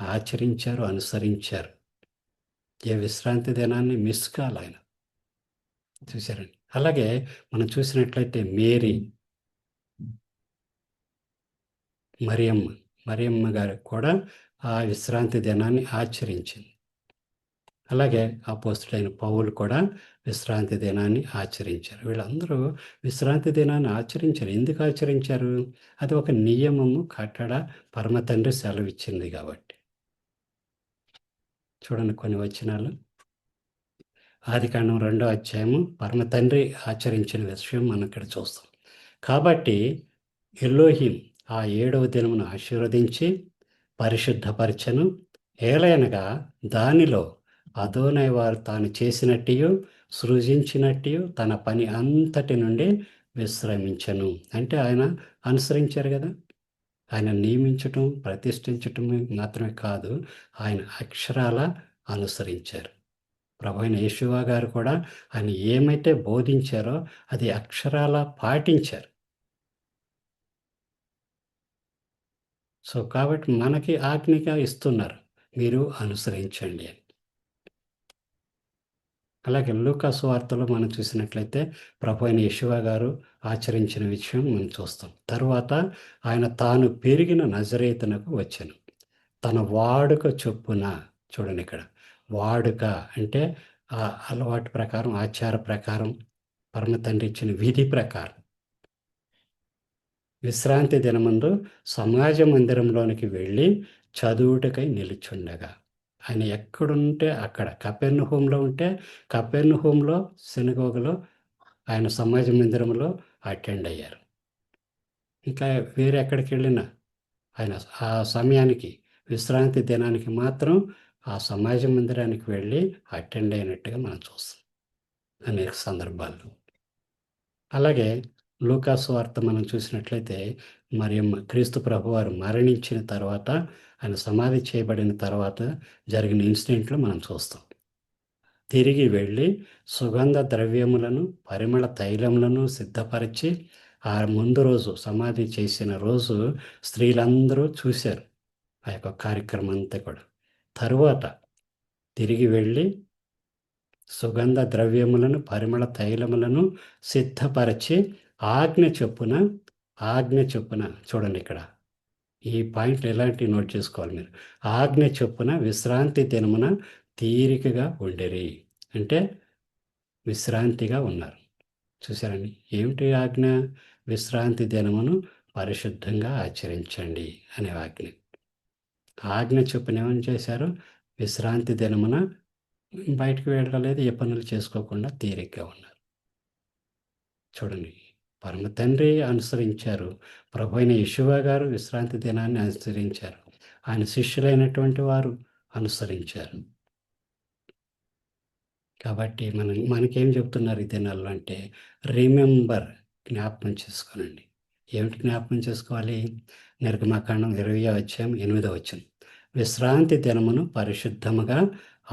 ఆచరించారు, అనుసరించారు. ఏ విశ్రాంతి దినాన్ని మిస్ కాలాయన. చూసారండి. అలాగే మనం చూసినట్లయితే మరియమ్మ, మరియమ్మ గారు కూడా ఆ విశ్రాంతి దినాన్ని ఆచరించింది. అలాగే అపోస్తలుడైన పౌలు కూడా విశ్రాంతి దినాన్ని ఆచరించారు. వీళ్ళందరూ విశ్రాంతి దినాన్ని ఆచరించారు. ఎందుకు ఆచరించారు? అది ఒక నియమము, కట్టడ, పరమ తండ్రి సెలవిచ్చింది కాబట్టి. చూడండి కొన్ని వచనాలు. ఆదికాండం 2వ అధ్యాయము పరమ తండ్రి ఆచరించిన విషయం మనం ఇక్కడ చూస్తాం. కాబట్టి ఎలోహిం ఆ 7వ దినమును ఆశీర్వదించి పరిశుద్ధపరచెను. ఏలయనగా దానిలో అదోనై వారు తాను చేసినట్టియు సృజించినట్టియు తన పని అంతటి నుండి విశ్రమించెను. అంటే ఆయన అనుసరించారు కదా! ఆయన నియమించటం, ప్రతిష్ఠించటం మాత్రమే కాదు, ఆయన అక్షరాల అనుసరించారు. ప్రభువైన యేషువా గారు కూడా ఆయన ఏమైతే బోధించారో అది అక్షరాల పాటించారు. సో, కాబట్టి మనకి ఆజ్ఞగా ఇస్తున్నారు. మీరు అనుసరించండి అని. అలాగే లూకా సువార్తలో మనం చూసినట్లయితే ప్రభువైన యేషువా గారు ఆచరించిన విషయం మనం చూస్తాం. తరువాత ఆయన తాను పెరిగిన నజరేతునకు వచ్చెను. తన వాడుక చొప్పున చూడండి ఇక్కడ. వాడుక అంటే ఆ అలవాటు ప్రకారం, ఆచార ప్రకారం, పరమ తండ్రి ఇచ్చిన విధి ప్రకారం విశ్రాంతి దినమందు సమాజ మందిరంలోనికి వెళ్ళి చదువుటకై నిలుచుండగా. ఆయన ఎక్కడుంటే అక్కడ కపెర్నహూములో ఉంటే కపెర్నహూములో సినగోగలో ఆయన సమాజ మందిరంలో అటెండ్ అయ్యారు. ఇంకా వేరే ఎక్కడికెళ్ళినా ఆయన ఆ సమయానికి విశ్రాంతి దినానికి మాత్రం ఆ సమాజ మందిరానికి వెళ్ళి అటెండ్ అయినట్టుగా మనం చూస్తాం అనేక సందర్భాల్లో. అలాగే లూకా సువార్త మనం చూసినట్లయితే మరియమ్మ క్రీస్తు ప్రభువారు మరణించిన తర్వాత ఆయన సమాధి చేయబడిన తర్వాత జరిగిన ఇన్సిడెంట్లు మనం చూస్తాం. తిరిగి వెళ్ళి సుగంధ ద్రవ్యములను, పరిమళ తైలములను సిద్ధపరిచి ఆ ముందు రోజు సమాధి చేసిన రోజు స్త్రీలందరూ చూశారు ఆ యొక్క కార్యక్రమం అంతా కూడా. తరువాత తిరిగి వెళ్ళి సుగంధ ద్రవ్యములను, పరిమళ తైలములను సిద్ధపరచి ఆజ్ఞ చొప్పున చూడండి ఇక్కడ. ఈ పాయింట్లు ఎలాంటివి నోట్ చేసుకోవాలి మీరు. ఆజ్ఞ చొప్పున విశ్రాంతి దినమున తీరికగా ఉండిరి. అంటే విశ్రాంతిగా ఉన్నారు. చూసారండి. ఏమిటి ఆజ్ఞ? విశ్రాంతి దినమును పరిశుద్ధంగా ఆచరించండి అనే ఆజ్ఞ. ఆజ్ఞ చొప్పున ఏమని చేశారు? విశ్రాంతి దినమున బయటికి వెళ్ళలేదు, ఏ పనులు చేసుకోకుండా తీరిగ్గా ఉన్నారు. చూడండి. పరమ తండ్రి అనుసరించారు. ప్రభువైన యేషువా గారు విశ్రాంతి దినాన్ని అనుసరించారు. ఆయన శిష్యులైనటువంటి వారు అనుసరించారు. కాబట్టి మనకేం చెప్తున్నారు ఈ దినాల్లో అంటే రిమెంబర్, జ్ఞాపకం చేసుకోనండి. ఏమిటి జ్ఞాపకం చేసుకోవాలి? నిర్గమకాండం 20వ అధ్యాయం 8వ వచనం. విశ్రాంతి దినమును పరిశుద్ధముగా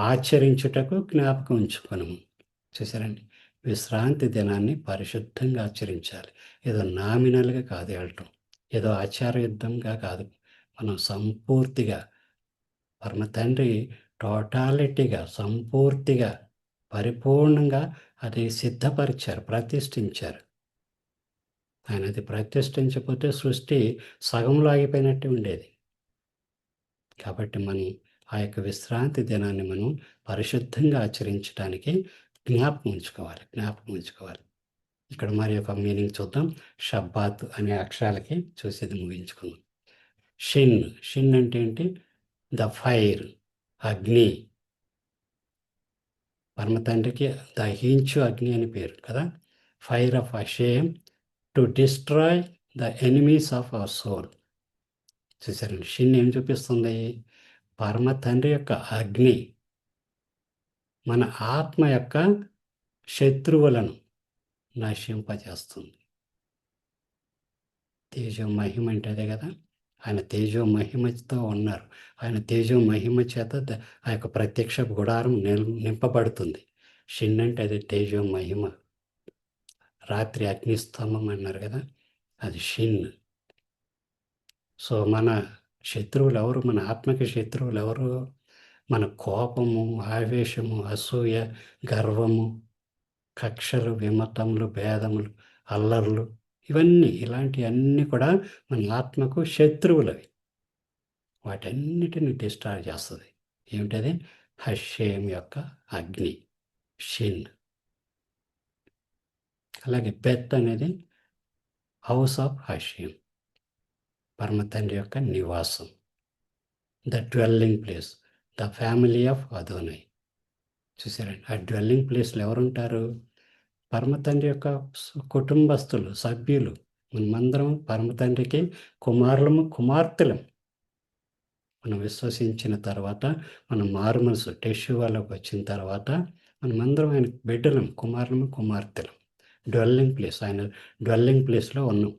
ఆచరించుటకు జ్ఞాపకం ఉంచుకొనుము. చూసారండి. విశ్రాంతి దినాన్ని పరిశుద్ధంగా ఆచరించాలి. ఏదో నామినల్‌గా కాదు వెళ్ళటం. ఏదో ఆచారయుద్ధంగా కాదు. మనం సంపూర్తిగా పరమ తండ్రి టోటాలిటీగా, సంపూర్తిగా, పరిపూర్ణంగా అది సిద్ధపరిచారు, ప్రతిష్ఠించారు. ఆయన అది ప్రతిష్ఠించకపోతే సృష్టి సగంలో ఆగిపోయినట్టే ఉండేది. కాబట్టి మనం ఆ యొక్క విశ్రాంతి దినాన్ని మనం పరిశుద్ధంగా ఆచరించడానికి జ్ఞాపకం ఉంచుకోవాలి. ఇక్కడ మరి ఒక మీనింగ్ చూద్దాం. షబ్బాత్ అనే అక్షరాలకి చూసేది ముగించుకుందాం. షిన్ అంటే ఏంటి? ద ఫైర్, అగ్ని. పరమ తండ్రికి దహించు అగ్ని అని పేరు కదా! Fire of Hashem to destroy the enemies of our soul. చూసారండి. షిన్ ఏం చూపిస్తుంది? పరమ తండ్రి యొక్క అగ్ని మన ఆత్మ యొక్క శత్రువులను నశింపజేస్తుంది. తేజో మహిమ అంటే అదే కదా! ఆయన తేజో మహిమతో ఉన్నారు. ఆయన తేజో మహిమ చేత ఆ యొక్క ప్రత్యక్ష గుడారం నింపబడుతుంది. షిన్ అంటే అది తేజో మహిమ. రాత్రి అగ్నిస్తంభం అన్నారు కదా! అది షిన్. సో, మన శత్రువులు ఎవరు? మన ఆత్మకి శత్రువులు ఎవరు? మన కోపము, ఆవేశము, అసూయ, గర్వము, కక్షలు, విమతములు, భేదములు, అల్లర్లు, ఇలాంటివన్నీ కూడా మన ఆత్మకు శత్రువులవి. వాటన్నిటిని డిస్ట్రాయ్ చేస్తుంది. ఏమిటది? హషేమ్ యొక్క అగ్ని, షిన్. అలాగే బెత్ అనేది హౌస్ ఆఫ్ హషేమ్, పరమ తండ్రి యొక్క నివాసం. The dwelling place, the family of Adonai. చూసారండి, ఆ డ్వెల్లింగ్ ప్లేస్లో ఎవరుంటారు? పరమ తండ్రి యొక్క కుటుంబస్తులు, సభ్యులు. మనమందరం పరమ తండ్రికి కుమారులము, కుమార్తెలం. మనం విశ్వసించిన తర్వాత, మనం మారుమనసు టెషువాలోకి వచ్చిన తర్వాత, మనమందరం ఆయన బిడ్డలం, కుమారులము, కుమార్తెలం. డ్వెల్లింగ్ ప్లేస్, ఆయన డ్వెల్లింగ్ ప్లేస్లో ఉన్నాం,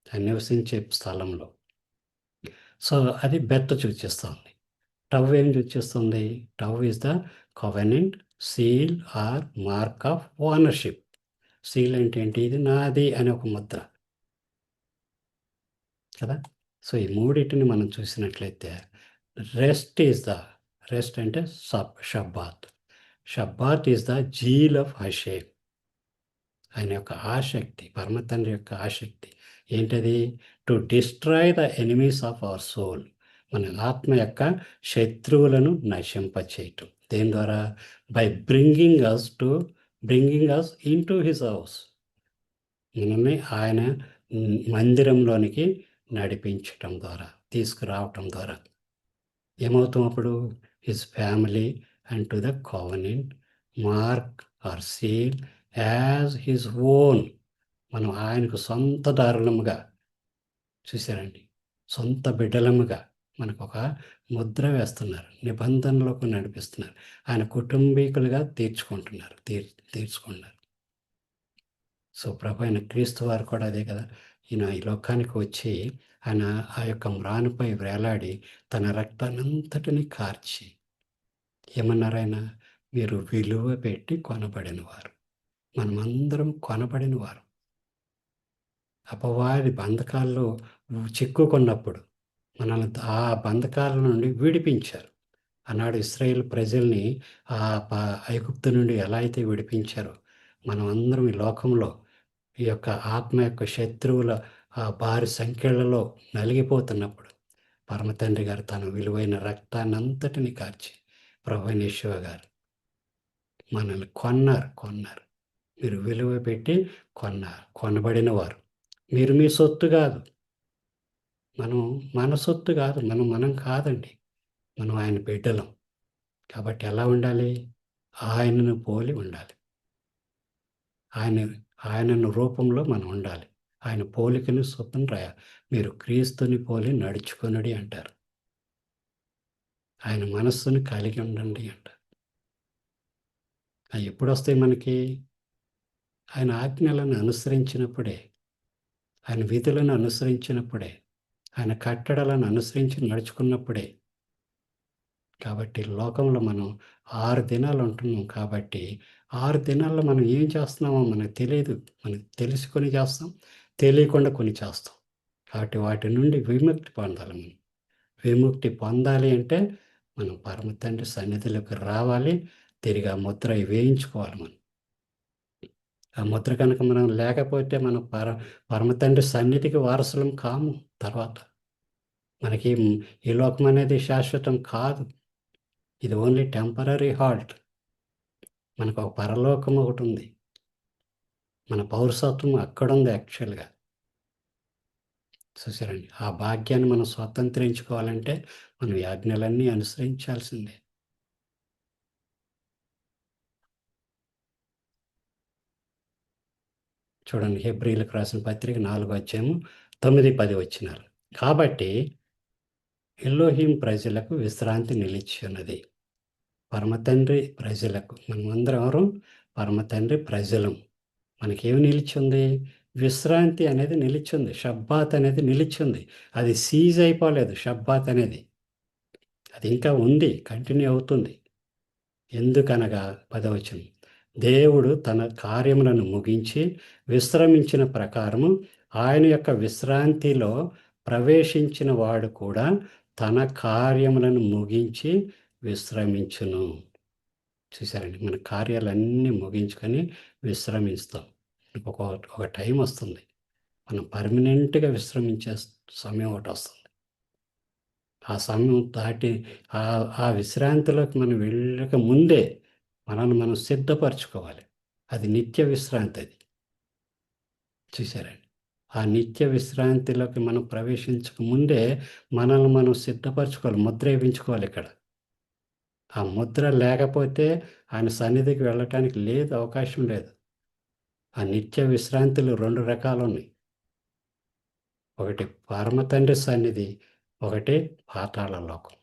ఆయన నివసించే స్థలంలో. సో, అది బెత్త సూచిస్తుంది. టవ్ ఏం సూచిస్తుంది? Tav is the covenant seal or mark of ownership. Seal అంటే ఏంటి? ఇది నాది అని ఒక ముద్ర కదా! సో, ఈ మూడిటిని మనం చూసినట్లయితే రెస్ట్ అంటే Shabbat. Shabbat is the seal of Hashem. ఆయన యొక్క ఆసక్తి, పరమ తండ్రి యొక్క ఆసక్తి ఏంటది? To destroy the enemies of our soul. మన ఆత్మ యొక్క శత్రువులను నశింపచేయటం. దేని ద్వారా? By bringing us into his house. మనల్ని ఆయన మందిరంలోనికి నడిపించటం ద్వారా, తీసుకురావటం ద్వారా ఏమవుతాం అప్పుడు? His family and to the covenant mark or seal as his own. మనం ఆయనకు సొంత దారులముగా, చూసారండి, సొంత బిడ్డలముగా మనకు ఒక ముద్ర వేస్తున్నారు, నిబంధనలోకి నడిపిస్తున్నారు, ఆయన కుటుంబీకులుగా తీర్చుకుంటున్నారు. సో, ప్రభు అయిన క్రీస్తు వారు కూడా అదే కదా! ఈయన ఈ లోకానికి వచ్చి ఆయన ఆ యొక్క మ్రానుపై వేలాడి తన రక్తాన్నంతటిని కార్చి ఏమన్నారు ఆయన? మీరు విలువ పెట్టి కొనబడినవారు. మనమందరం కొనబడినవారు. అపవాది బంధకాల్లో చిక్కుకున్నప్పుడు మనల్ని ఆ బంధకాల నుండి విడిపించారు. ఆనాడు ఇశ్రాయేల్ ప్రజల్ని ఆ ఐగుప్తు నుండి ఎలా అయితే విడిపించారో, మనం అందరం ఈ లోకంలో ఈ యొక్క ఆత్మ యొక్క శత్రువుల ఆ భారీ సంఖ్యలలో నలిగిపోతున్నప్పుడు పరమ తండ్రి గారు తన విలువైన రక్తాన్నంతటిని కార్చి, ప్రభువైన యేషువ గారు మనల్ని కొన్నారు. మీరు విలువ పెట్టి కొనబడిన వారు. మీరు మీ సొత్తు కాదు. మన సొత్తు కాదు. మనం కాదండి. మనం ఆయన బిడ్డలం. కాబట్టి ఎలా ఉండాలి? ఆయనను పోలి ఉండాలి. ఆయనను రూపంలో మనం ఉండాలి. ఆయన పోలికను చొప్పున మీరు క్రీస్తుని పోలి నడుచుకొనుడి అంటారు. ఆయన మనస్సును కలిగి ఉండండి అంటారు. అవి ఎప్పుడొస్తాయి మనకి? ఆయన ఆజ్ఞలను అనుసరించినప్పుడే, ఆయన విధులను అనుసరించినప్పుడే, ఆయన కట్టడలను అనుసరించి నడుచుకున్నప్పుడే. కాబట్టి లోకంలో మనం 6 దినాలు ఉంటున్నాం కాబట్టి 6 దినాల్లో మనం ఏం చేస్తున్నామో మనకు తెలియదు. మనకు తెలుసుకొని చేస్తాం, తెలియకుండా కొన్ని చేస్తాం. కాబట్టి వాటి నుండి విముక్తి పొందాలి మనం. విముక్తి పొందాలి అంటే మనం పరమ తండ్రి సన్నిధిలోకి రావాలి. తిరిగి ఆ ముద్ర వేయించుకోవాలి మనం. ఆ ముద్ర కనుక మనం లేకపోతే మనం పరమ తండ్రి సన్నిధికి వారసులం కాము. తర్వాత మనకి ఈ లోకం అనేది శాశ్వతం కాదు. ఇది ఓన్లీ టెంపరరీ హాల్ట్. మనకు ఒక పరలోకం ఒకటుంది. మన పౌరసత్వం అక్కడుంది యాక్చువల్‌గా. చూసారండి. ఆ భాగ్యాన్ని మనం స్వతంత్రించుకోవాలంటే మనం ఈ ఆజ్ఞలన్నీ అనుసరించాల్సిందే. చూడండి, హెబ్రీయులకు రాసిన పత్రిక 4వ అధ్యాయము 9, 10 వచనాలు. కాబట్టి ఎలోహిం ప్రజలకు విశ్రాంతి నిలిచి ఉన్నది. పరమతండ్రి ప్రజలకు. మనమందరం ఎవరు? పరమతండ్రి ప్రజలం. మనకేమి నిలిచింది? విశ్రాంతి అనేది నిలిచింది. షబ్బాత్ అనేది నిలిచింది. అది సీజ్ అయిపోలేదు. షబ్బాత్ అనేది అది ఇంకా ఉంది, కంటిన్యూ అవుతుంది. ఎందుకనగా 10వ వచనం, దేవుడు తన కార్యములను ముగించి విశ్రమించిన ప్రకారము ఆయన యొక్క విశ్రాంతిలో ప్రవేశించిన వాడు కూడా తన కార్యములను ముగించి విశ్రమించును. చూసారండి, మన కార్యాలన్నీ ముగించుకొని విశ్రమిస్తాం. ఒక ఒక టైం వస్తుంది, మనం పర్మనెంట్గా విశ్రమించే సమయం ఒకటి వస్తుంది. ఆ సమయం దాటి ఆ విశ్రాంతిలోకి మనం వెళ్ళక ముందే మనల్ని మనం సిద్ధపరచుకోవాలి. అది నిత్య విశ్రాంతి. అది చూసారండి, ఆ నిత్య విశ్రాంతిలోకి మనం ప్రవేశించక ముందే మనల్ని మనం సిద్ధపరచుకోవాలి, ముద్ర వేయించుకోవాలి. ఇక్కడ ఆ ముద్ర లేకపోతే ఆయన సన్నిధికి వెళ్ళటానికి లేదు, అవకాశం లేదు. ఆ నిత్య విశ్రాంతులు 2 రకాలు ఉన్నాయి. ఒకటి పరమతండ్రి సన్నిధి, ఒకటి పాతాళ లోకం.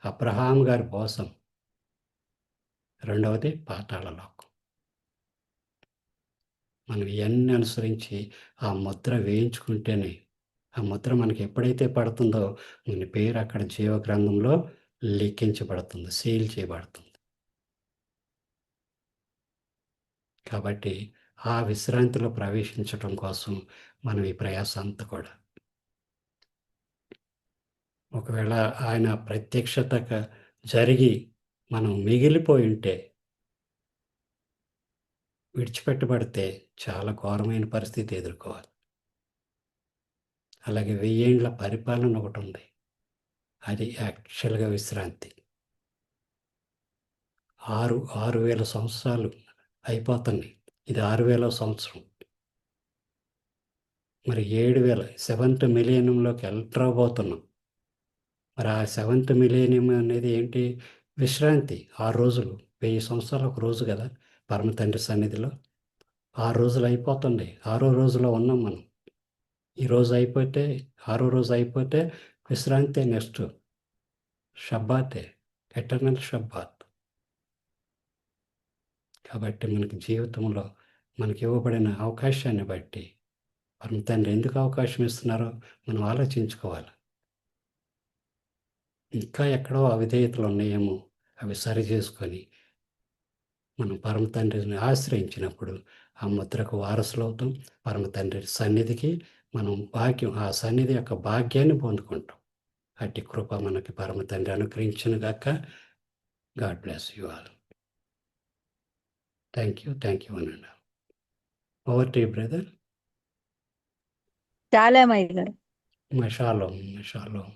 అబ్రహాం గారి కోసం, రెండవది పాతాళ లోకం. మనం ఇవన్నీ అనుసరించి ఆ ముద్ర వేయించుకుంటేనే, ఆ ముద్ర మనకి ఎప్పుడైతే పడుతుందో మన పేరు అక్కడ జీవ గ్రంథంలో లిఖించబడుతుంది, సీల్ చేయబడుతుంది. కాబట్టి ఆ విశ్రాంతిలో ప్రవేశించడం కోసం మనం ఈ ప్రయాస అంతా కూడా, ఒకవేళ ఆయన ప్రత్యక్షత జరిగి మనం మిగిలిపోయి ఉంటే, విడిచిపెట్టబడితే చాలా ఘోరమైన పరిస్థితి ఎదుర్కోవాలి. అలాగే 1000 ఏండ్ల పరిపాలన ఒకటి ఉంది. అది యాక్చువల్గా విశ్రాంతి. 6,000 సంవత్సరాలు అయిపోతున్నాయి. ఇది 6,000వ సంవత్సరం. మరి 7,000 7th మిలియనంలోకి వెళ్ళబోతున్నాం. మరి ఆ 7th మిలియనియం అనేది ఏంటి? విశ్రాంతి. 6 రోజులు, 1000 సంవత్సరాలు ఒక రోజు కదా పరమ తండ్రి సన్నిధిలో. 6 రోజులు అయిపోతుంది. 6వ రోజులో ఉన్నాం మనం. ఈరోజు అయిపోతే 6వ రోజు అయిపోతే విశ్రాంతి, నెక్స్ట్ షబ్బాతే, ఎటర్నల్ షబ్బాత్. కాబట్టి మనకి జీవితంలో మనకి ఇవ్వబడిన అవకాశాన్ని బట్టి పరమ తండ్రి ఎందుకు అవకాశం ఇస్తున్నారో మనం ఆలోచించుకోవాలి. ఇంకా ఎక్కడో అవిధేయతలు ఉన్నాయేమో, అవి సరి చేసుకొని మనం పరమ తండ్రిని ఆశ్రయించినప్పుడు ఆ ముద్రకు వారసులు అవుతాం. పరమ తండ్రి సన్నిధికి మనం భాగ్యం, ఆ సన్నిధి యొక్క భాగ్యాన్ని పొందుకుంటాం. అట్టి కృప మనకి పరమ తండ్రి అనుగ్రహించును గాక. God bless you all. Thank you అనండి. Over to you brother. చాలా అమ్మాయి గారు. షాలోమ్.